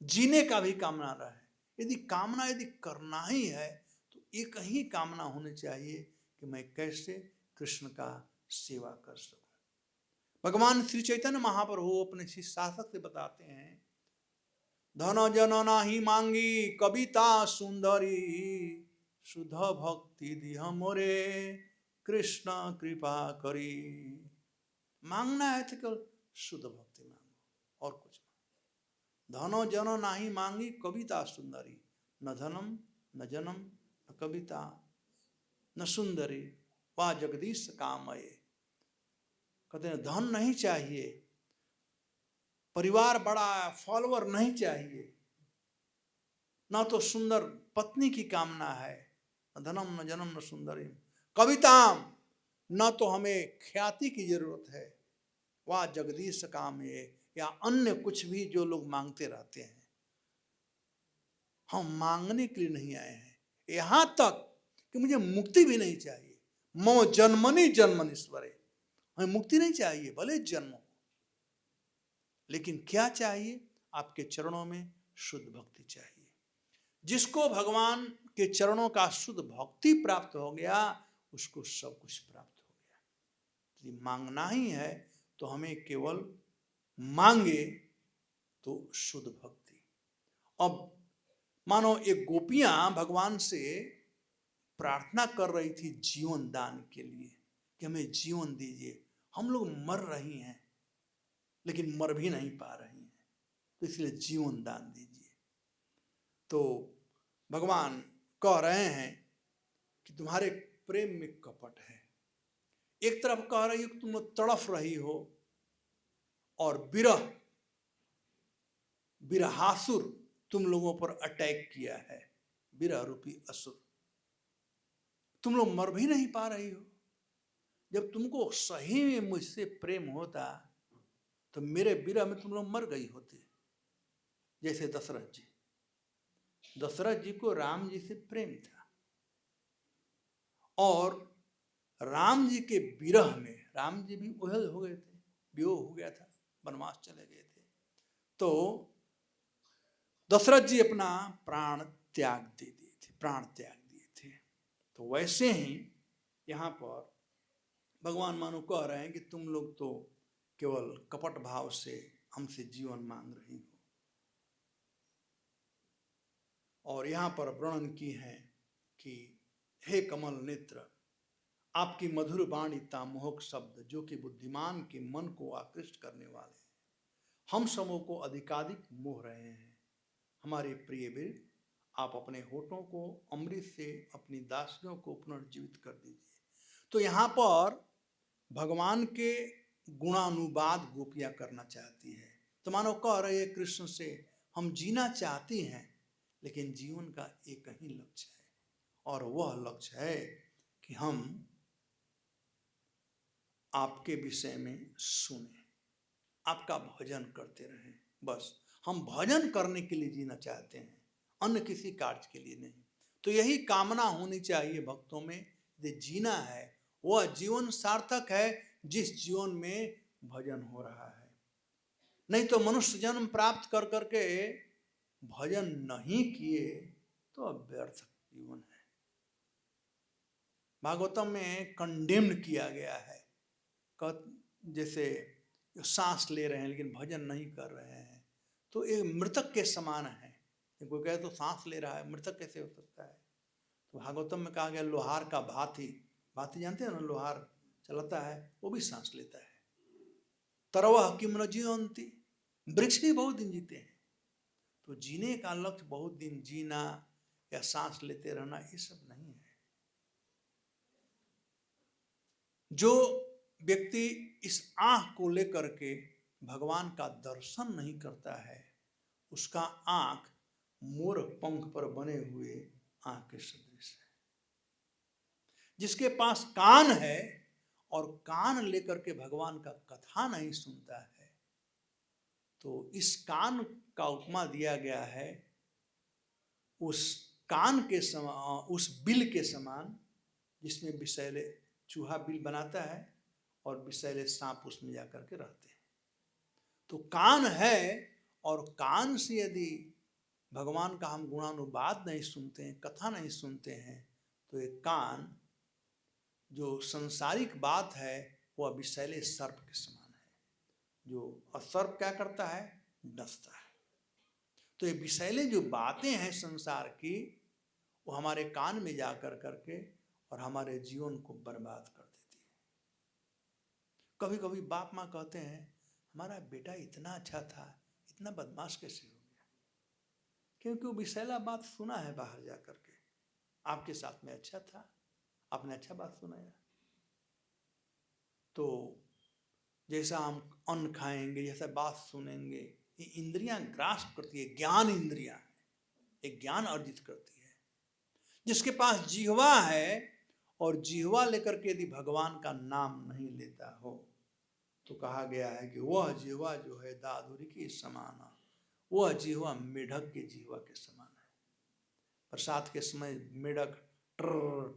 जीने का भी कामना रहे। यदि कामना यदि करना ही है तो एक ही कामना होनी चाहिए कि मैं कैसे कृष्ण का सेवा कर सकूं। भगवान श्री चैतन्य महाप्रभु अपने शिष्य शासक से बताते हैं, धन जन नाही मांगी कविता सुंदरी, शुद्ध भक्ति दिह मोरे कृष्ण कृपा करी। मांगना है तो केवल शुद्ध भक्ति मांगो और कुछ नहीं। धनो जनो नाही मांगी कविता सुंदरी, न धनम न जनम न कविता न सुंदरी वा जगदीश कामये। कहते हैं धन नहीं चाहिए, परिवार बड़ा, फॉलोअर नहीं चाहिए, ना तो सुंदर पत्नी की कामना है, न धनम न जनम न सुंदरी कविताम, न तो हमें ख्याति की जरूरत है, वह जगदीश काम है, या अन्य कुछ भी जो लोग मांगते रहते हैं। हम मांगने के लिए नहीं आए हैं, यहां तक कि मुझे मुक्ति भी नहीं चाहिए। मो जन्मनि जन्मनीश्वरे, हमें मुक्ति नहीं चाहिए भले जन्म हो, लेकिन क्या चाहिए? आपके चरणों में शुद्ध भक्ति चाहिए। जिसको भगवान के चरणों का शुद्ध भक्ति प्राप्त हो गया उसको सब कुछ प्राप्त हो गया। यदि मांगना ही है तो हमें केवल मांगे तो शुद्ध भक्ति। अब मानो एक गोपियां भगवान से प्रार्थना कर रही थी जीवन दान के लिए कि हमें जीवन दीजिए, हम लोग मर रही हैं लेकिन मर भी नहीं पा रही हैं, तो इसलिए जीवन दान दीजिए। तो भगवान कह रहे हैं कि तुम्हारे प्रेम में कपट है। एक तरफ कह रही हो कि तुम लोग तड़फ रही हो और विरहासुर तुम लोगों पर अटैक किया है, विरह रूपी असुर, तुम लोग मर भी नहीं पा रही हो। जब तुमको सही में मुझसे प्रेम होता तो मेरे विरह में तुम लोग मर गई होती। जैसे दशरथ जी को राम जी से प्रेम था और राम जी के विरह में राम जी भी ओहल हो गए थे, वियोग हो गया था, वनवास चले गए थे, तो दशरथ जी अपना प्राण त्याग दे दिए थे, प्राण त्याग दिए थे। तो वैसे ही यहाँ पर भगवान मानो कह रहे हैं कि तुम लोग तो केवल कपट भाव से हमसे जीवन मांग रही हो। और यहाँ पर वर्णन की है कि हे कमल नेत्र, आपकी मधुर वाणी तामोहक शब्द जो कि बुद्धिमान के मन को आकृष्ट करने वाले हैं, हम सबों को अधिकाधिक मोह रहे हैं। हमारे प्रिय वीर, आप अपने होठों को अमृत से अपनी दासियों को पुनर्जीवित कर दीजिए। तो यहाँ पर भगवान के गुणानुवाद गोपियां करना चाहती है। तो मानो कह रहे हैं कृष्ण से, हम जीना चाहती हैं लेकिन जीवन का एक ही लक्ष्य है, और वह लक्ष्य है कि हम आपके विषय में सुने, आपका भजन करते रहें। बस हम भजन करने के लिए जीना चाहते हैं, अन्य किसी कार्य के लिए नहीं। तो यही कामना होनी चाहिए भक्तों में। यदि जीना है, वह जीवन सार्थक है जिस जीवन में भजन हो रहा है। नहीं तो मनुष्य जन्म प्राप्त कर करके भजन नहीं किए तो व्यर्थ जीवन है। भागवतम में कंडेम्ड किया गया है, जैसे सांस ले रहे हैं लेकिन भजन नहीं कर रहे हैं तो एक मृतक के समान है। कोई कहे तो सांस ले रहा है, मृतक कैसे हो सकता है? तो भागवतम में कहा गया लोहार का भाती, भाती जानते हैं ना, लोहार चलाता है वो भी सांस लेता है। तरवह किम न जीवंती, वृक्ष भी बहुत दिन जीते हैं। तो जीने का लक्ष्य बहुत दिन जीना या सांस लेते रहना ये सब नहीं है। जो व्यक्ति इस आंख को लेकर के भगवान का दर्शन नहीं करता है, उसका आंख मोर पंख पर बने हुए आंख के सदृश है। जिसके पास कान है और कान लेकर के भगवान का कथा नहीं सुनता है, तो इस कान का उपमा दिया गया है उस कान के समान, उस बिल के समान जिसमें विषैले चूहा बिल बनाता है और विषैले सांप उसमें जाकर के रहते हैं। तो कान है और कान से यदि भगवान का हम गुणानुवाद नहीं सुनते हैं, कथा नहीं सुनते हैं, तो ये कान जो सांसारिक बात है वह विषैले सर्प के समान है, जो सर्प क्या करता है, डसता है। तो ये विषैले जो बातें हैं संसार की, वो हमारे कान में जाकर करके और हमारे जीवन को बर्बाद कर देती है। कभी कभी बाप माँ कहते हैं हमारा बेटा इतना अच्छा था, इतना बदमाश कैसे हो गया? क्योंकि वो विषैला बात सुना है बाहर जाकर के। आपके साथ में अच्छा था, आपने अच्छा बात सुनाया। तो जैसा हम अन्न खाएंगे, जैसा बात सुनेंगे, ये इंद्रियां ग्रास्प करती है, ज्ञान इंद्रियां एक ज्ञान अर्जित करती है। जिसके पास जिह्वा है और जिह्वा लेकर के यदि भगवान का नाम नहीं लेता हो, तो कहा गया है कि वह जिह्वा जो है दादुरी के समान, वह जिह्वा मेढक के जिह्वा के समान है। प्रसाद के समय मेढक ट्र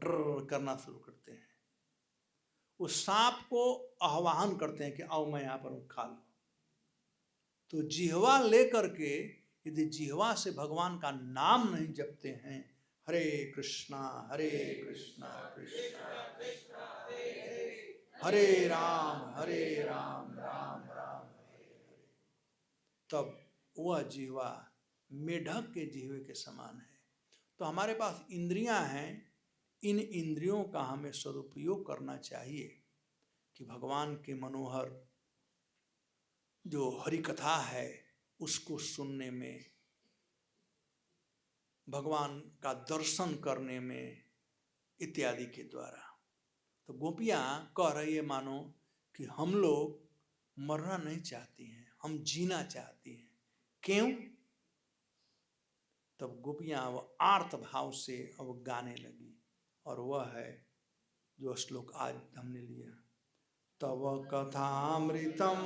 ट्र करना शुरू करते हैं, उस सांप को आह्वान करते हैं कि आओ मैं यहाँ पर खा लो। तो जिह्वा लेकर के यदि जिह्वा से भगवान का नाम नहीं जपते हैं, हरे कृष्णा कृष्णा कृष्णा हरे राम राम राम हरे हरे, तब वह जिह्वा मेढक के जिह्वे के समान है। तो हमारे पास इंद्रियां हैं, इन इंद्रियों का हमें सदुपयोग करना चाहिए कि भगवान के मनोहर जो हरि कथा है उसको सुनने में, भगवान का दर्शन करने में इत्यादि के द्वारा। तो गोपियां कह रही है मानो कि हम लोग मरना नहीं चाहती हैं, हम जीना चाहती हैं। क्यों? तब गोपियां वो आर्त भाव से अब गाने लगी, और वह है जो श्लोक आज हमने लिया। तव कथामृतम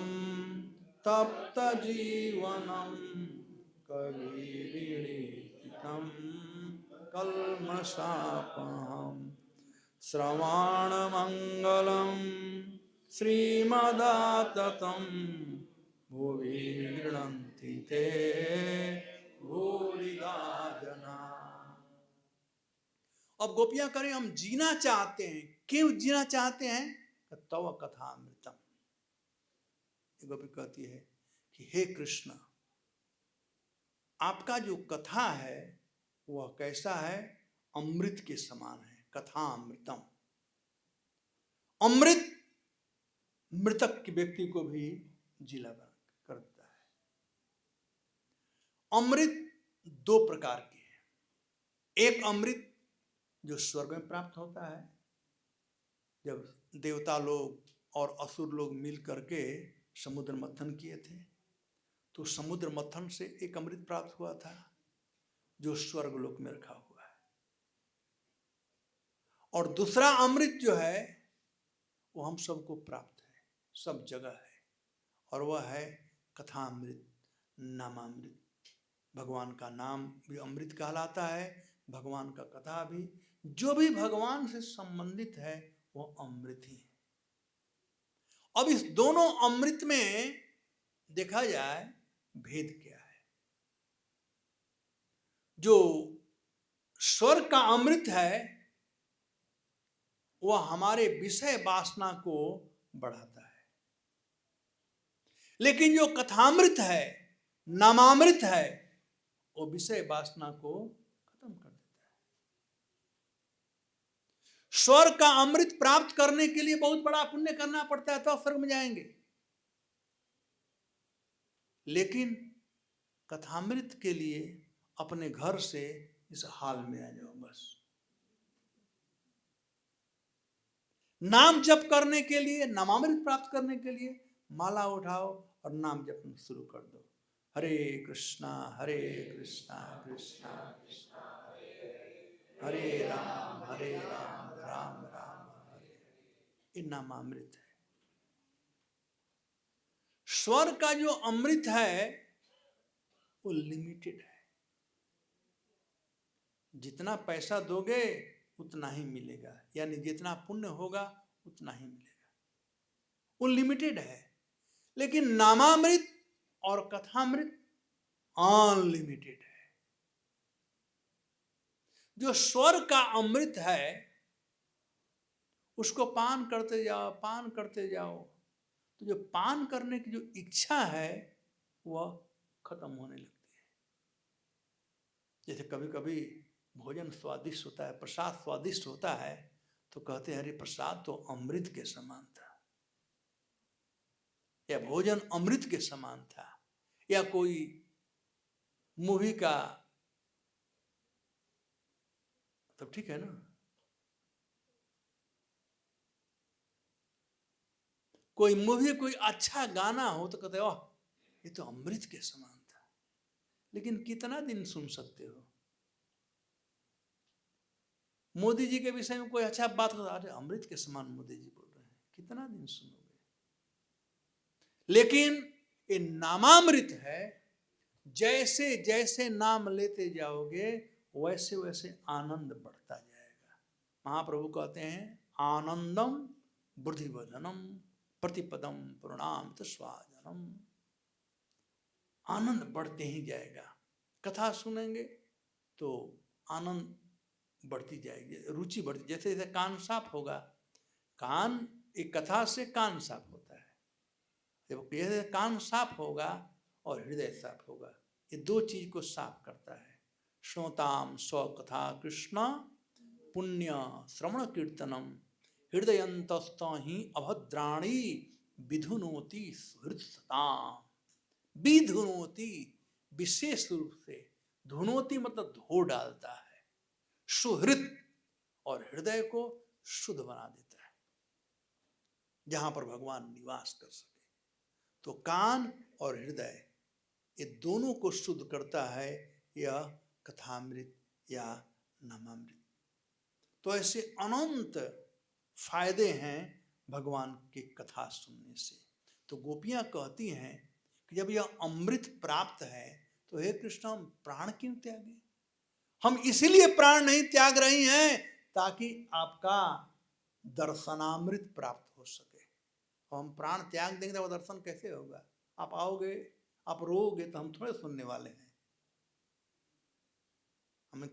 तप्त जीवनम कलिवीणितम कल्मषापहम श्रवणमंगलम श्रीमदाततम भुवि गृह्णन्ति ते भूरिदा जना। अब गोपियां करें हम जीना चाहते हैं। क्यों जीना चाहते हैं? तव कथामृतम। गोपी कहती है कि हे कृष्ण, आपका जो कथा है वह कैसा है? अमृत के समान है। कथामृतम। अमृत मृतक के व्यक्ति को भी जिला कर देता है। अमृत दो प्रकार के हैं। एक अमृत जो स्वर्ग में प्राप्त होता है, जब देवता लोग और असुर लोग मिल करके समुद्र मंथन किए थे, तो समुद्र मंथन से एक अमृत प्राप्त हुआ था जो स्वर्ग लोक में रखा हुआ है। और दूसरा अमृत जो है वो हम सबको प्राप्त है, सब जगह है, और वह है कथामृत, नामामृत। भगवान का नाम भी अमृत कहलाता है, भगवान का कथा भी, जो भी भगवान से संबंधित है वो अमृत ही है। अब इस दोनों अमृत में देखा जाए भेद क्या है। जो स्वर्ग का अमृत है वह हमारे विषय वासना को बढ़ाता है, लेकिन जो कथामृत है, नामामृत है, वो विषय वासना को खत्म कर देता है। स्वर्ग का अमृत प्राप्त करने के लिए बहुत बड़ा पुण्य करना पड़ता है तो स्वर्ग में जाएंगे, लेकिन कथामृत के लिए अपने घर से इस हाल में आ जाओ बस। नाम जप करने के लिए, नामामृत प्राप्त करने के लिए माला उठाओ और नाम जपना शुरू कर दो। हरे कृष्णा कृष्णा कृष्णा हरे राम राम राम हरे। ये नामामृत है। स्वर्ग का जो अमृत है वो लिमिटेड है, जितना पैसा दोगे उतना ही मिलेगा, यानी जितना पुण्य होगा उतना ही मिलेगा, वो लिमिटेड है। लेकिन नामामृत और कथामृत अनलिमिटेड है। जो स्वर्ग का अमृत है उसको पान करते जाओ, पान करते जाओ, तो जो पान करने की जो इच्छा है वह खत्म होने लगती है। जैसे कभी कभी भोजन स्वादिष्ट होता है, प्रसाद स्वादिष्ट होता है, तो कहते हैं अरे प्रसाद तो अमृत के समान था, या भोजन अमृत के समान था, या कोई मूवी का, तब ठीक है ना। कोई मूवी, कोई अच्छा गाना हो तो कहते ओह ये तो अमृत के समान था, लेकिन कितना दिन सुन सकते हो। मोदी जी के विषय में कोई अच्छा बात करता, अरे अमृत के समान मोदी जी बोल रहे हैं, कितना दिन सुनोगे। लेकिन ये नामामृत है, जैसे जैसे नाम लेते जाओगे वैसे वैसे आनंद बढ़ता जाएगा। महाप्रभु कहते हैं आनंदम बुद्धिवर्धनम प्रतिपदम प्रणाम स्वाजनम। आनंद बढ़ते ही जाएगा। कथा सुनेंगे तो आनंद बढ़ती जाएगी, रुचि बढ़ती, जैसे जैसे कान साफ होगा, कान एक कथा से कान साफ होता है, जब जैसे कान साफ होगा और हृदय साफ होगा, ये दो चीज को साफ करता है। श्रोताम स्वकथा कृष्ण पुण्य श्रवण कीर्तनम हृदयंतस्त ही अभद्राणी विधुनोति हृदयताम। विधुनोति विशेष रूप से, धुनोति मतलब धो डालता है, सुहृद और हृदय को शुद्ध बना देता है, जहां पर भगवान निवास कर सके। तो कान और हृदय ये दोनों को शुद्ध करता है यह कथामृत या नामामृत। तो ऐसे अनंत फायदे हैं भगवान की कथा सुनने से। तो गोपियां कहती हैं कि जब यह अमृत प्राप्त है तो हे कृष्ण हम प्राण क्यों त्यागे। हम इसीलिए प्राण नहीं त्याग रही हैं ताकि आपका दर्शनामृत प्राप्त हो सके। हम प्राण त्याग देंगे तो वो दर्शन कैसे होगा। आप आओगे, आप रोओगे तो हम थोड़े सुनने वाले हैं। हमें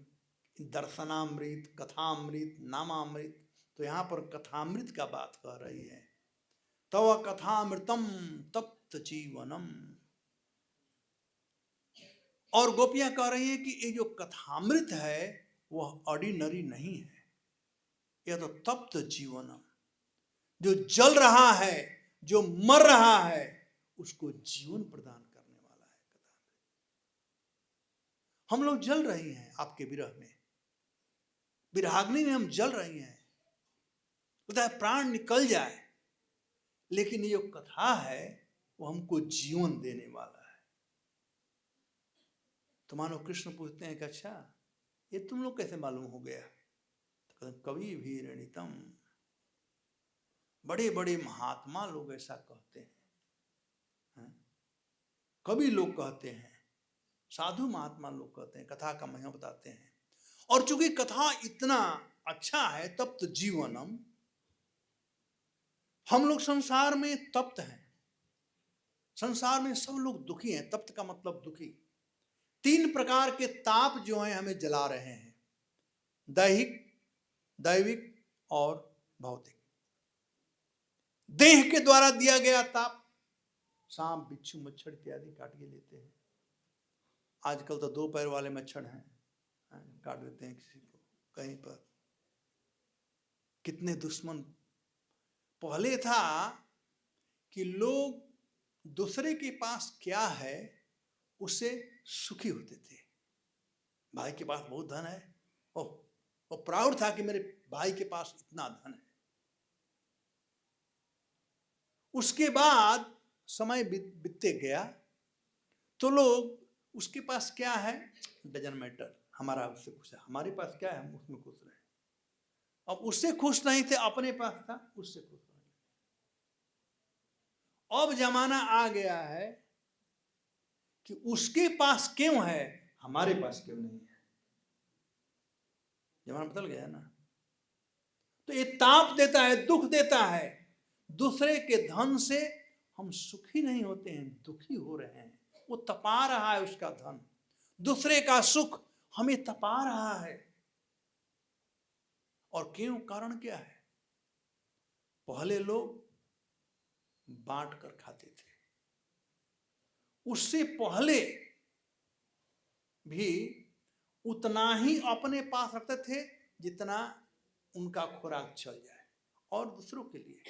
दर्शनामृत, कथामृत, नामामृत, तो यहाँ पर कथामृत का बात कह रही है। तव कथामृतम तप्त जीवनम। और गोपियां कह रही हैं कि ये जो कथामृत है वह ऑर्डिनरी नहीं है, यह तो तप्त जीवनम, जो जल रहा है, जो मर रहा है, उसको जीवन प्रदान करने वाला है। हम लोग जल रहे हैं आपके विरह में, विराग्नि में हम जल रहे हैं, होता है प्राण निकल जाए, लेकिन ये जो कथा है वो हमको जीवन देने वाला है। तो मानो कृष्ण पूछते हैं कि अच्छा ये तुम लोग कैसे मालूम हो गया? तो कवि भी रणितम, बड़े बड़े महात्मा लोग ऐसा कहते हैं, कवि लोग कहते हैं, साधु महात्मा लोग कहते हैं, कथा का महिमा बताते हैं। और चूंकि कथा इतना अच्छा है, तप्त जीवनम, हम लोग संसार में तप्त हैं, संसार में सब लोग दुखी हैं। तप्त का मतलब दुखी। 3 प्रकार के ताप जो हैं हमें जला रहे हैं, दैहिक, दैविक और भौतिक। देह के द्वारा दिया गया ताप, सांप बिच्छू मच्छर इत्यादि काट के लेते हैं। आजकल तो 2 पैर वाले मच्छर हैं, काट देते हैं किसी को कहीं पर। कितने दुश्मन। पहले था कि लोग दूसरे के पास क्या है उससे सुखी होते थे। भाई के पास बहुत धन है, ओह वो प्राउड था कि मेरे भाई के पास इतना धन है। उसके बाद समय बीतते गया तो लोग उसके पास क्या है डजन मैटर, हमारा उससे खुश है, हमारे पास क्या है हम उसमें खुश रहे। अब उससे खुश नहीं थे, अपने पास था उससे खुश रहे। अब जमाना आ गया है कि उसके पास क्यों है, हमारे पास क्यों नहीं है। जमाना बदल गया ना। तो ये ताप देता है, दुख देता है। दूसरे के धन से हम सुखी नहीं होते हैं, दुखी हो रहे हैं। वो तपा रहा है उसका धन, दूसरे का सुख हमें तपा रहा है। और क्यों? कारण क्या है? पहले लोग बांट कर खाते थे, उससे पहले भी उतना ही अपने पास रखते थे जितना उनका खुराक चल जाए, और दूसरों के लिए।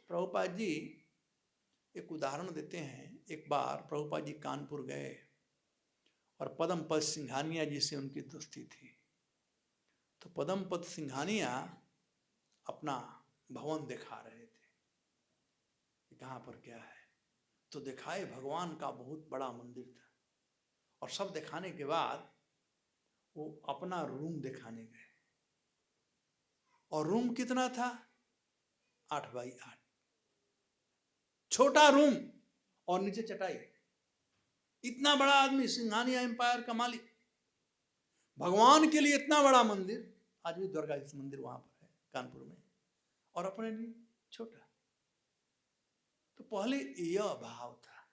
प्रभुपाद जी एक उदाहरण देते हैं। एक बार प्रभुपाद जी कानपुर गए और पद्मपद सिंघानिया जी से उनकी दोस्ती थी। तो पद्मपद सिंघानिया अपना भवन दिखा रहे थे कि कहाँ पर क्या है। तो दिखाए भगवान का बहुत बड़ा मंदिर था, और सब दिखाने के बाद वो अपना रूम दिखाने गए। और रूम कितना था? 8 बाई 8, छोटा रूम और नीचे चटाई। इतना बड़ा आदमी, सिंघानिया एम्पायर का मालिक, भगवान के लिए इतना बड़ा मंदिर। आज भी द्वारकाधीश मंदिर वहां पर है कानपुर में, और अपने लिए छोटा। तो पहले यह भाव था।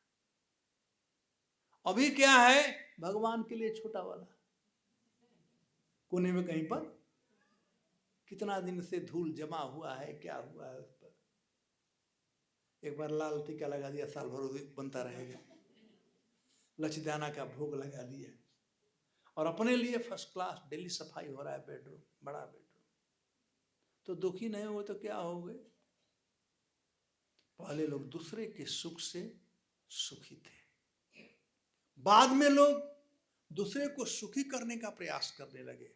अभी क्या है? भगवान के लिए छोटा वाला, कोने में कहीं पर। कितना दिन से धूल जमा हुआ है, क्या हुआ है उस पर। एक बार लाल टीका लगा दिया, साल भर बनता रहेगा। लक्ष्मीदाना का भोग लगा दिया, और अपने लिए फर्स्ट क्लास डेली सफाई हो रहा है, बेडरूम, बड़ा बेडरूम। तो दुखी नहीं हुए तो क्या हो गए? पहले लोग दूसरे के सुख से सुखी थे, बाद में लोग दूसरे को सुखी करने का प्रयास करने लगे,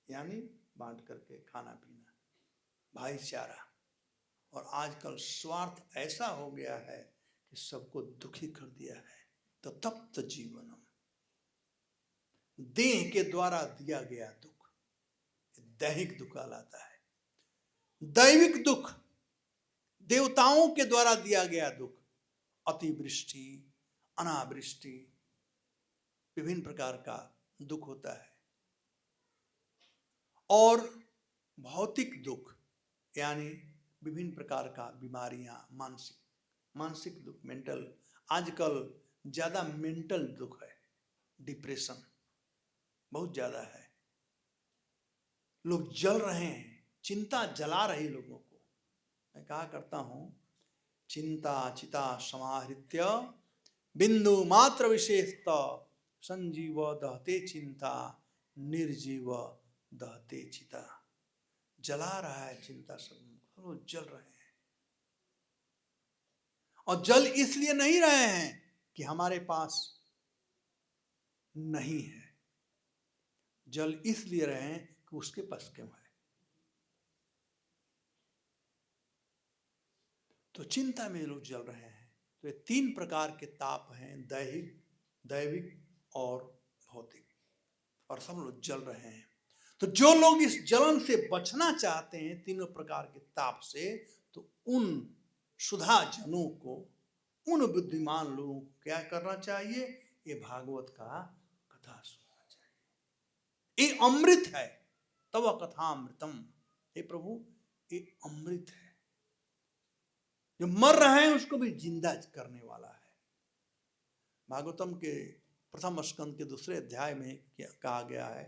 यानी बांट करके खाना पीना, भाईचारा। और आजकल स्वार्थ ऐसा हो गया है कि सबको दुखी कर दिया है। तो तप्त जीवनम, देह के द्वारा दिया गया दुख, दैहिक दुख कहलाता है। दैविक दुख, देवताओं के द्वारा दिया गया दुख, अतिवृष्टि, अनावृष्टि, विभिन्न प्रकार का दुख होता है। और भौतिक दुख यानी विभिन्न प्रकार का बीमारियां, मानसिक दुख, मेंटल। आजकल ज्यादा मेंटल दुख है, डिप्रेशन बहुत ज्यादा है। लोग जल रहे हैं, चिंता जला रही लोगों को। मैं कहा करता हूं, चिंता चिता समाहृत्य बिंदु मात्र विशेषत संजीव दहते चिंता, निर्जीव दहते चिता। जला रहा है चिंता सब, वो जल रहे हैं। और जल इसलिए नहीं रहे हैं कि हमारे पास नहीं है, जल इसलिए रहे हैं कि उसके पास क्यों है। तो चिंता में लोग जल रहे हैं। तो ये 3 प्रकार के ताप हैं, दैहिक, दैविक और भौतिक, और सब लोग जल रहे हैं। तो जो लोग इस जलन से बचना चाहते हैं, तीनों प्रकार के ताप से, तो उन सुधाजनों को, उन बुद्धिमान लोगों को क्या करना चाहिए? ये भागवत का कथा सुनना चाहिए। ये अमृत है, तव कथामृतम। हे प्रभु, ये अमृत है, जो मर रहे हैं उसको भी जिंदा करने वाला है। भागवतम के प्रथम स्कंद के 2 अध्याय में क्या कहा गया है?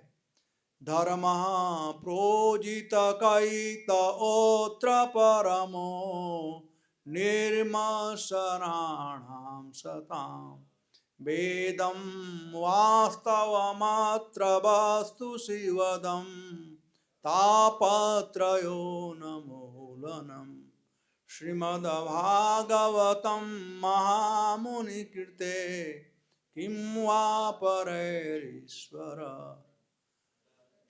धर्म प्रोजित कैत ओत्र परमो निर्मशराणाम सताम वेदम वास्तवमात्र वस्तु शिवदम तापत्रयो नमूलनम श्रीमद्भागवतं महामुनिकृते किं वा परैरीश्वर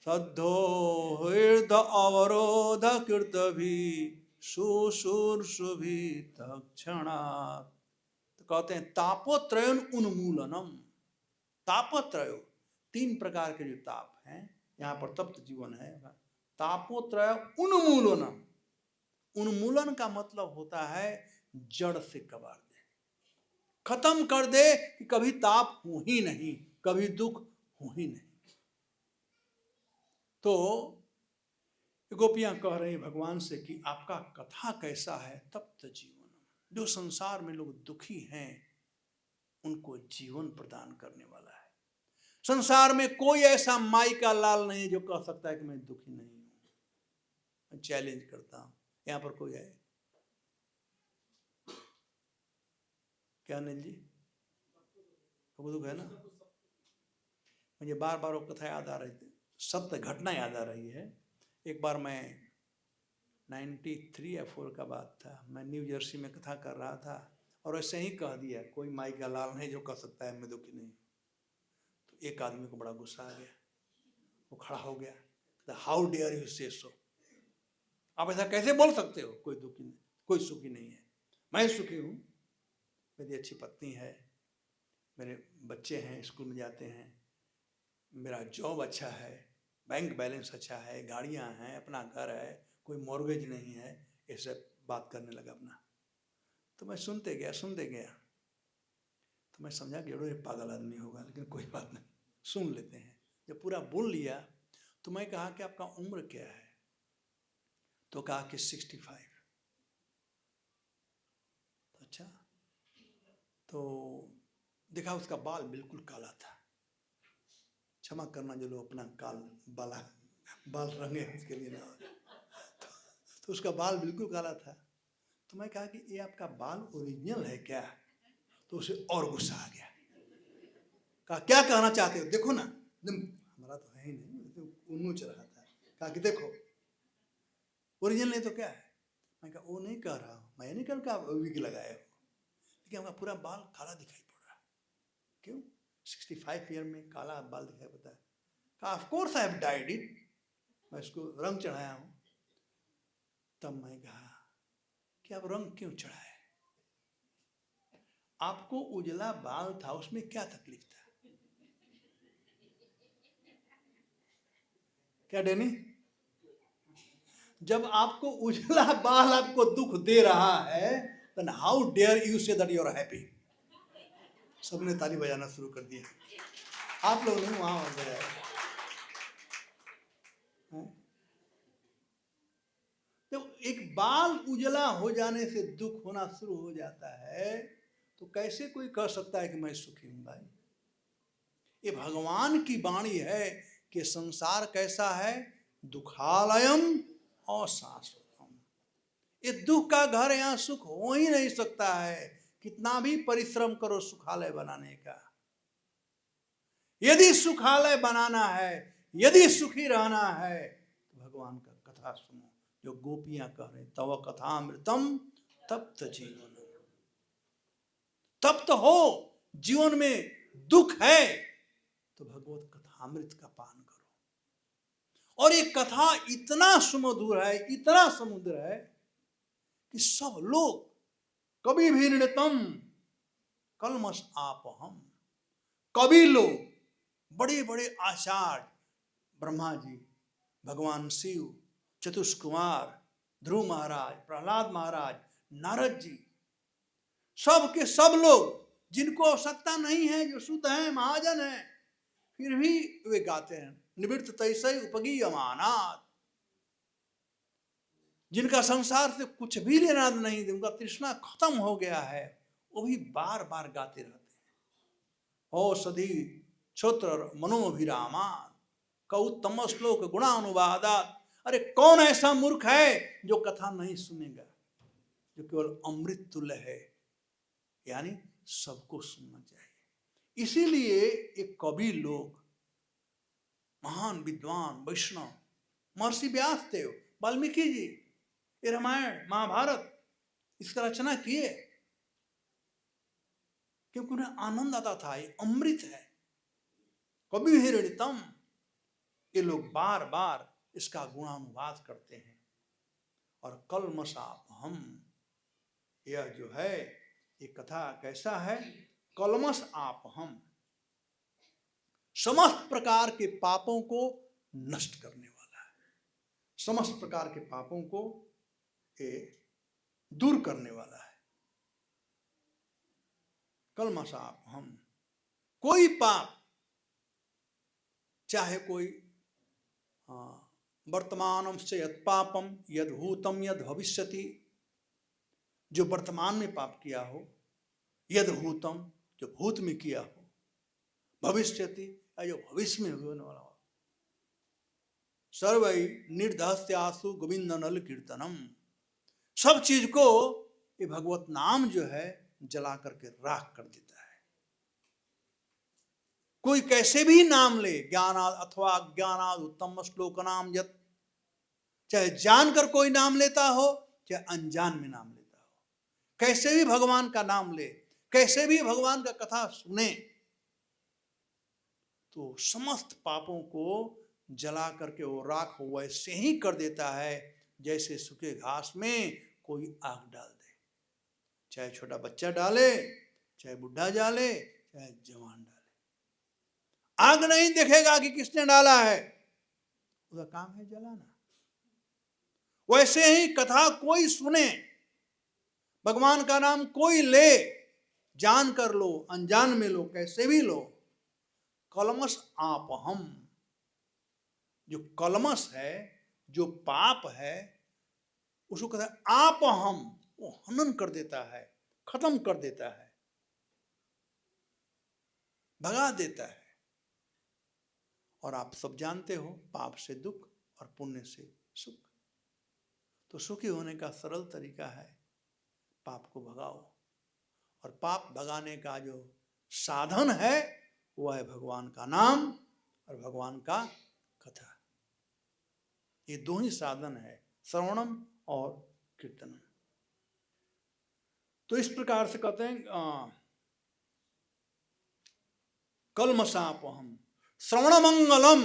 सद्धो हृद अवरोध कृतभि शुश्रूषुभि तत्क्षणात्। तो कहते हैं तापोत्रयन उन्मूलनम। तापोत्रय 3 प्रकार के जो ताप हैं, यहाँ पर तप्त जीवन है। तापोत्रय उन्मूलनम, उन्मूलन का मतलब होता है जड़ से कबाड़ दे, खत्म कर दे कि कभी ताप हो ही नहीं, कभी दुख हो ही नहीं। तो गोपियां कह रही भगवान से कि आपका कथा कैसा है? तप्त जीवन, जो संसार में लोग दुखी हैं उनको जीवन प्रदान करने वाला है। संसार में कोई ऐसा माई का लाल नहीं जो कह सकता है कि मैं दुखी नहीं हूं। मैं चैलेंज करता हूं, यहाँ पर कोई है क्या? अनिल जी, वो दुख है ना? मुझे बार बार वो कथा याद आ रही थी, सत्य घटना याद आ रही है। एक बार मैं 93 या 4 का बात था, मैं न्यू जर्सी में कथा कर रहा था और ऐसे ही कह दिया कोई माई का लाल नहीं जो कह सकता है मैं दुखी नहीं। तो एक आदमी को बड़ा गुस्सा आ गया, वो खड़ा हो गया, हाउ डेयर यू से सो, आप ऐसा कैसे बोल सकते हो? कोई दुखी नहीं, कोई सुखी नहीं है। मैं सुखी हूँ, मेरी अच्छी पत्नी है, मेरे बच्चे हैं, स्कूल में जाते हैं, मेरा जॉब अच्छा है, बैंक बैलेंस अच्छा है, गाड़ियाँ हैं, अपना घर है, कोई मॉर्गेज नहीं है। ऐसे बात करने लगा अपना। तो मैं सुनते गया, तो मैं समझा कि ये पागल आदमी होगा, लेकिन कोई बात नहीं, सुन लेते हैं। जब पूरा बोल लिया तो मैं कहा कि आपका उम्र क्या है? तो कहा कि 65। अच्छा, तो देखा उसका बाल बिल्कुल काला था। क्षमा करना जो लोग अपना बाल रंगे इसके लिए ना। तो उसका बाल बिल्कुल काला था। तो मैं कहा कि ये आपका बाल ओरिजिनल है क्या? तो उसे और गुस्सा आ गया, कहा क्या कहना चाहते हो? देखो ना, हमारा तो है ही नहीं, तो उन्नूच रहा था। कहा कि देखो ओरिजिनल नहीं तो क्या है? मैं कहा वो नहीं कह रहा हूँ, मैं नहीं कह रहा विग लगाए हो, लेकिन हमारा पूरा बाल काला दिखाई पड़ रहा। क्यों? 65 ईयर में काला बाल दिखाई पड़ता है? कहा of course I have died it, मैं इसको रंग चढ़ाया हूँ। तब मैं कहा कि आप रंग क्यों चढ़ाए? आपको उजला बाल था, उसमें क्या तकलीफ था? क्या डैनी? जब आपको उजला बाल आपको दुख दे रहा है, then how dare you say that you are happy? सबने ताली बजाना शुरू कर दिया, आप लोग नहीं, वहां बजाया। तो एक बाल उजला हो जाने से दुख होना शुरू हो जाता है, तो कैसे कोई कह सकता है कि मैं सुखी हूं? भाई, ये भगवान की वाणी है कि संसार कैसा है? दुखालयम अशाश्वतम। ये दुख का घर, यहाँ सुख हो ही नहीं सकता है, कितना भी परिश्रम करो सुखालय बनाने का। यदि सुखालय बनाना है, यदि सुखी रहना है, तो भगवान का कथा सुनो जो गोपियां कह रहे, तव कथामृतम तप्त जीवन। तप्त हो, जीवन में दुख है तो भगवत कथामृत का पान करो। और ये कथा इतना सुमधुर है, इतना समुद्र है कि सब लोग कभी भी ऋणतम कलमश आपहम, कभी लोग बड़े बड़े आचार्य, ब्रह्मा जी, भगवान शिव, चतुष्कुमार, ध्रुव महाराज, प्रहलाद महाराज, नारद जी, सब के सब लोग जिनको आवश्यकता नहीं है, जो शुद्ध हैं, महाजन हैं, फिर भी वे गाते हैं निवृत्त तैसे उपगीयमानात्। जिनका संसार से कुछ भी लेना नहीं, उनका तृष्णा खत्म हो गया है, वो भी बार बार गाते रहते हैं। औषधि क्षोत्र मनोभिरामान कौत्तम श्लोक गुणानुवादात। अरे कौन ऐसा मूर्ख है जो कथा नहीं सुनेगा, जो केवल अमृत तुल्य है, यानी सबको सुनना चाहिए। इसीलिए एक कवि लोग, महान विद्वान वैष्णव, महर्षि व्यास देव, वाल्मीकि जी, ये रामायण महाभारत इसका रचना किए, क्योंकि उन्हें आनंद आता था, ये अमृत है, कवि हिरणितम। ये लोग बार बार इसका गुणानुवाद करते हैं। और कलमशाप हम, यह जो है ये कथा कैसा है, कलमश आप हम, समस्त प्रकार के पापों को नष्ट करने वाला है, समस्त प्रकार के पापों को ये दूर करने वाला है। कलमशाप हम, कोई पाप, चाहे कोई वर्तमानम से यद पापम यद भूतम यद भविष्यति, जो वर्तमान में पाप किया हो, यद भूतम जो भूत में किया हो, भविष्यति जो भविष्य में होने वाला हो, सर्वै निर्दहस्यासु गोविंद नल कीर्तनम, सब चीज को ये भगवत नाम जो है जला करके राख कर देता है। कोई कैसे भी नाम ले, ज्ञानाद अथवा अज्ञानाद उत्तम श्लोक नाम यत, चाहे जानकर कोई नाम लेता हो, चाहे अनजान में नाम लेता हो, कैसे भी भगवान का नाम ले, कैसे भी भगवान का कथा सुने, तो समस्त पापों को जला करके वो राख वैसे ही कर देता है जैसे सूखे घास में कोई आग डाल दे। चाहे छोटा बच्चा डाले, चाहे बुढ़ा डाले, चाहे जवान डाले, आग नहीं देखेगा कि किसने डाला है, उसका काम है जलाना। वैसे ही कथा कोई सुने, भगवान का नाम कोई ले, जान कर लो, अनजान में लो, कैसे भी लो, कलमश आप हम, जो कलमश है, जो पाप है, उसको कहता है आप हम, वो हनन कर देता है, खत्म कर देता है, भगा देता है। और आप सब जानते हो, पाप से दुख और पुण्य से सुख। तो सुखी होने का सरल तरीका है, पाप को भगाओ। और पाप भगाने का जो साधन है वह है भगवान का नाम और भगवान का कथा। ये दो ही साधन है, श्रवणम और कीर्तनम। तो इस प्रकार से कहते हैं कलमशापहम श्रवण मंगलम,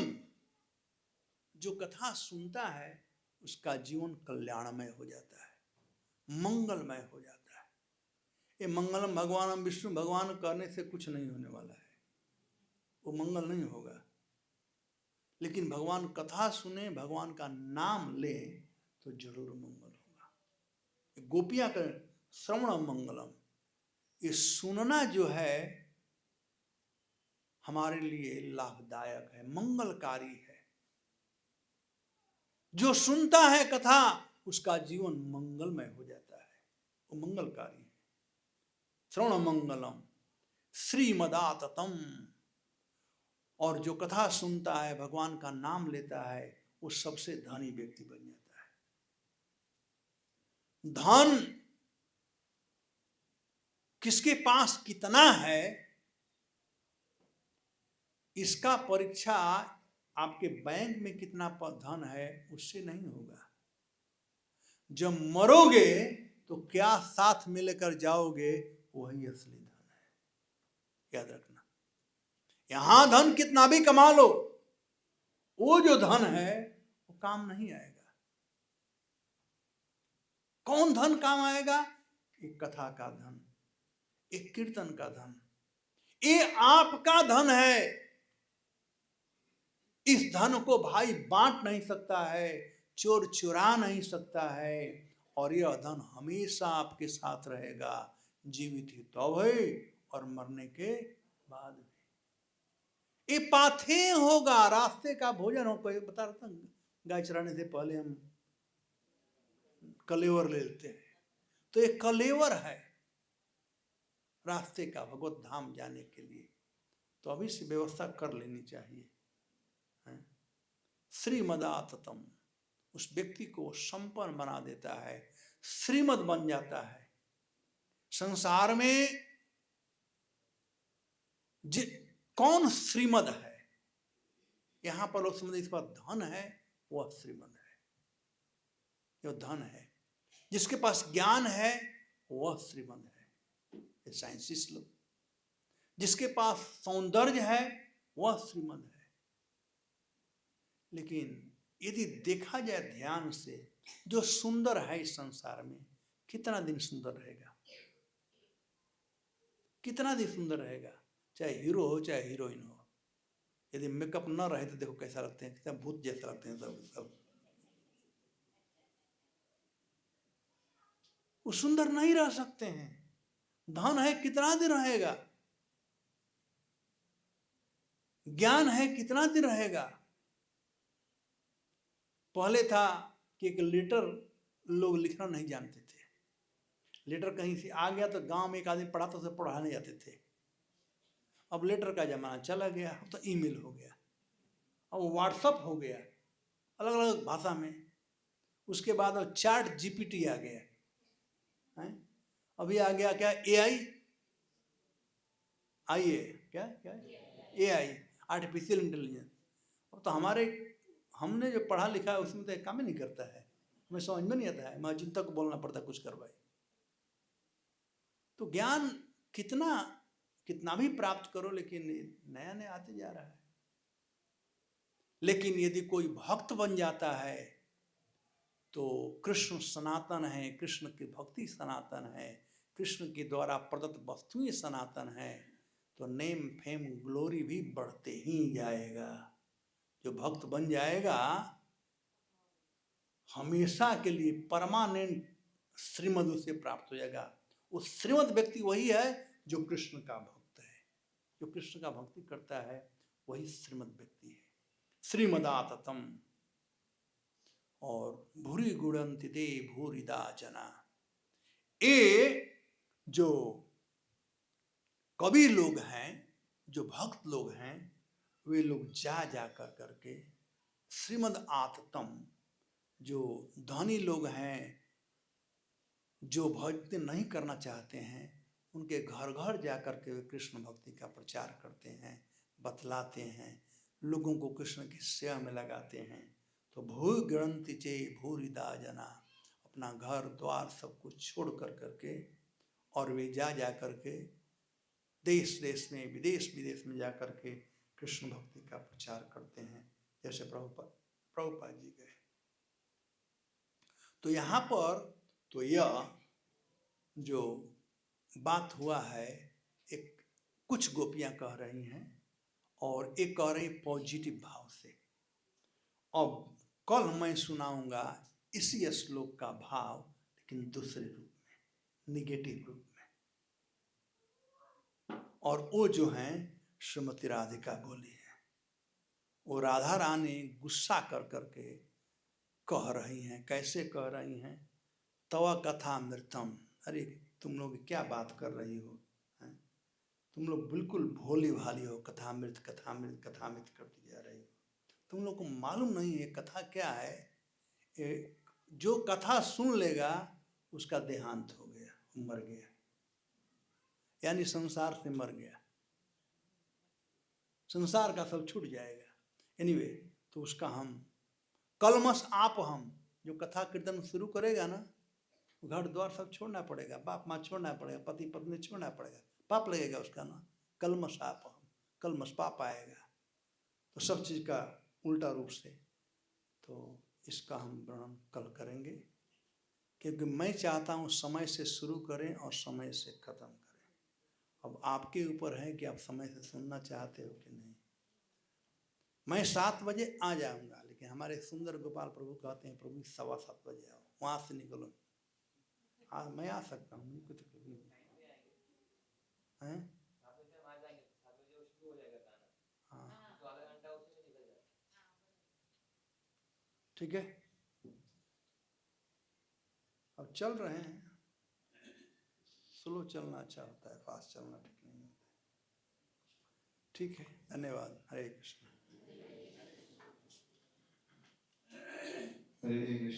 जो कथा सुनता है उसका जीवन कल्याणमय हो जाता है, मंगलमय हो जाता है। ये मंगलम भगवान विष्णु भगवान करने से कुछ नहीं होने वाला है, वो मंगल नहीं होगा। लेकिन भगवान कथा सुने, भगवान का नाम ले तो जरूर मंगल होगा। गोपियां का श्रवण मंगलम, ये सुनना जो है हमारे लिए लाभदायक है, मंगलकारी है। जो सुनता है कथा उसका जीवन मंगलमय हो जाता है, वो मंगलकारी है। श्रवण मंगलम श्रीमदाततम, और जो कथा सुनता है, भगवान का नाम लेता है, वो सबसे धनी व्यक्ति बन जाता है। धन किसके पास कितना है, इसका परीक्षा आपके बैंक में कितना धन है उससे नहीं होगा। जब मरोगे तो क्या साथ में लेकर जाओगे, वही असली धन है। याद रखना, यहां धन कितना भी कमा लो, वो जो धन है वो काम नहीं आएगा। कौन धन काम आएगा? एक कथा का धन, एक कीर्तन का धन, ये आपका धन है। इस धन को भाई बांट नहीं सकता है, चोर चुरा नहीं सकता है, और यह धन हमेशा आपके साथ रहेगा, जीवित ही तो है और मरने के बाद भी। ये पाथे होगा, रास्ते का भोजन हो। कोई बता रहा था, गाय चराने से पहले हम कलेवर ले लेते हैं, तो ये कलेवर है रास्ते का, भगवत धाम जाने के लिए। तो अभी से व्यवस्था कर लेनी चाहिए। श्रीमदाततम उस व्यक्ति को संपन्न बना देता है, श्रीमद बन जाता है। संसार में कौन श्रीमद है? यहां पर लोग समझते इस पर धन है, वह श्रीमद है। यह धन है। जिसके पास ज्ञान है वह श्रीमद है, ये साइंसिस्ट लोग। जिसके पास सौंदर्य है वह श्रीमद है। लेकिन यदि देखा जाए ध्यान से, जो सुंदर है इस संसार में, कितना दिन सुंदर रहेगा? कितना दिन सुंदर रहेगा? चाहे हीरो हो चाहे हीरोइन हो, यदि मेकअप न रहे तो देखो कैसा लगते हैं, कितना भूत जैसा लगते हैं सब। वो सुंदर नहीं रह सकते हैं। धन है, कितना दिन रहेगा? ज्ञान है, कितना दिन रहेगा? पहले था कि एक लेटर लोग लिखना नहीं जानते थे। लेटर कहीं से आ गया तो गांव में एक आदमी पढ़ाता, उसे पढ़ाने जाते थे। अब लेटर का जमाना चला गया, अब तो ईमेल हो गया, अब व्हाट्सअप हो गया अलग अलग भाषा में। उसके बाद अब चैट जीपीटी आ गया है। अभी आ गया क्या? एआई, आइए क्या क्या एआई, आर्टिफिशियल इंटेलिजेंस। अब तो हमने जो पढ़ा लिखा है उसमें तो काम ही नहीं करता है, हमें समझ में नहीं आता है, मैं चिंतक को बोलना पड़ता कुछ करवाए। तो ज्ञान कितना भी प्राप्त करो, लेकिन नया नया आते जा रहा है। लेकिन यदि कोई भक्त बन जाता है तो कृष्ण सनातन है, कृष्ण की भक्ति सनातन है, कृष्ण के द्वारा प्रदत्त वस्तुएं सनातन है, तो नेम फेम ग्लोरी भी बढ़ते ही जाएगा। जो भक्त बन जाएगा हमेशा के लिए परमानेंट श्रीमद उसे प्राप्त हो जाएगा। वो श्रीमद व्यक्ति वही है जो कृष्ण का भक्त है। जो कृष्ण का भक्ति करता है वही श्रीमद व्यक्ति है। श्रीमदाततम। और भूरि गुणंति ते भूरिदा जना, ये जो कवि लोग हैं, जो भक्त लोग हैं, वे लोग जा कर करके श्रीमद आततम, जो धनी लोग हैं, जो भक्ति नहीं करना चाहते हैं, उनके घर घर जा कर के वे कृष्ण भक्ति का प्रचार करते हैं, बतलाते हैं, लोगों को कृष्ण की सेवा में लगाते हैं। तो भू ग्रंथि चे भूरिदा जना, अपना घर द्वार सब कुछ छोड़ कर करके, और वे जा करके देश देश में, विदेश विदेश में जा करके कृष्ण भक्ति का प्रचार करते हैं, जैसे प्रभुपाद जी गए। तो यहाँ पर तो यह जो बात हुआ है, एक कुछ गोपियां कह रही हैं और एक कह रही पॉजिटिव भाव से। अब कल मैं सुनाऊंगा इसी श्लोक का भाव, लेकिन दूसरे रूप में, निगेटिव रूप में। और वो जो है श्रीमती राधिका बोली है, वो राधा रानी गुस्सा कर करके कह रही हैं। कैसे कह रही हैं? तव कथा मृतम, अरे तुम लोग क्या बात कर रही हो, तुम लोग बिल्कुल भोली भाली हो, कथामृत कथामृत कथामृत करती जा रही हो। तुम लोग को मालूम नहीं है कथा क्या है। जो कथा सुन लेगा उसका देहांत हो गया, मर गया, यानी संसार से मर गया, संसार का सब छूट जाएगा। एनीवे तो उसका हम कलमश आप हम जो कथा कीर्तन शुरू करेगा ना, घर द्वार सब छोड़ना पड़ेगा, बाप माँ छोड़ना पड़ेगा, पति पत्नी छोड़ना पड़ेगा, पाप लगेगा उसका ना। कलमश आप हम, कलमश पाप आएगा। तो सब चीज का उल्टा रूप से, तो इसका हम वर्णन कल करेंगे, क्योंकि मैं चाहता हूँ समय से शुरू करें और समय से खत्म करें। अब आपके ऊपर है कि आप समय से सुनना चाहते हो कि नहीं। मैं 7 बजे आ जाऊंगा, लेकिन हमारे सुंदर गोपाल प्रभु कहते हैं प्रभु 7:15 बजे आओ, वहां से निकलो। हाँ मैं आ सकता हूँ, मुझे कोई तकलीफ नहीं है। ठीक है, अब चल रहे हैं। स्लो चलना अच्छा होता है, फास्ट चलना ठीक नहीं होता। ठीक है, धन्यवाद। हरे कृष्ण। हरे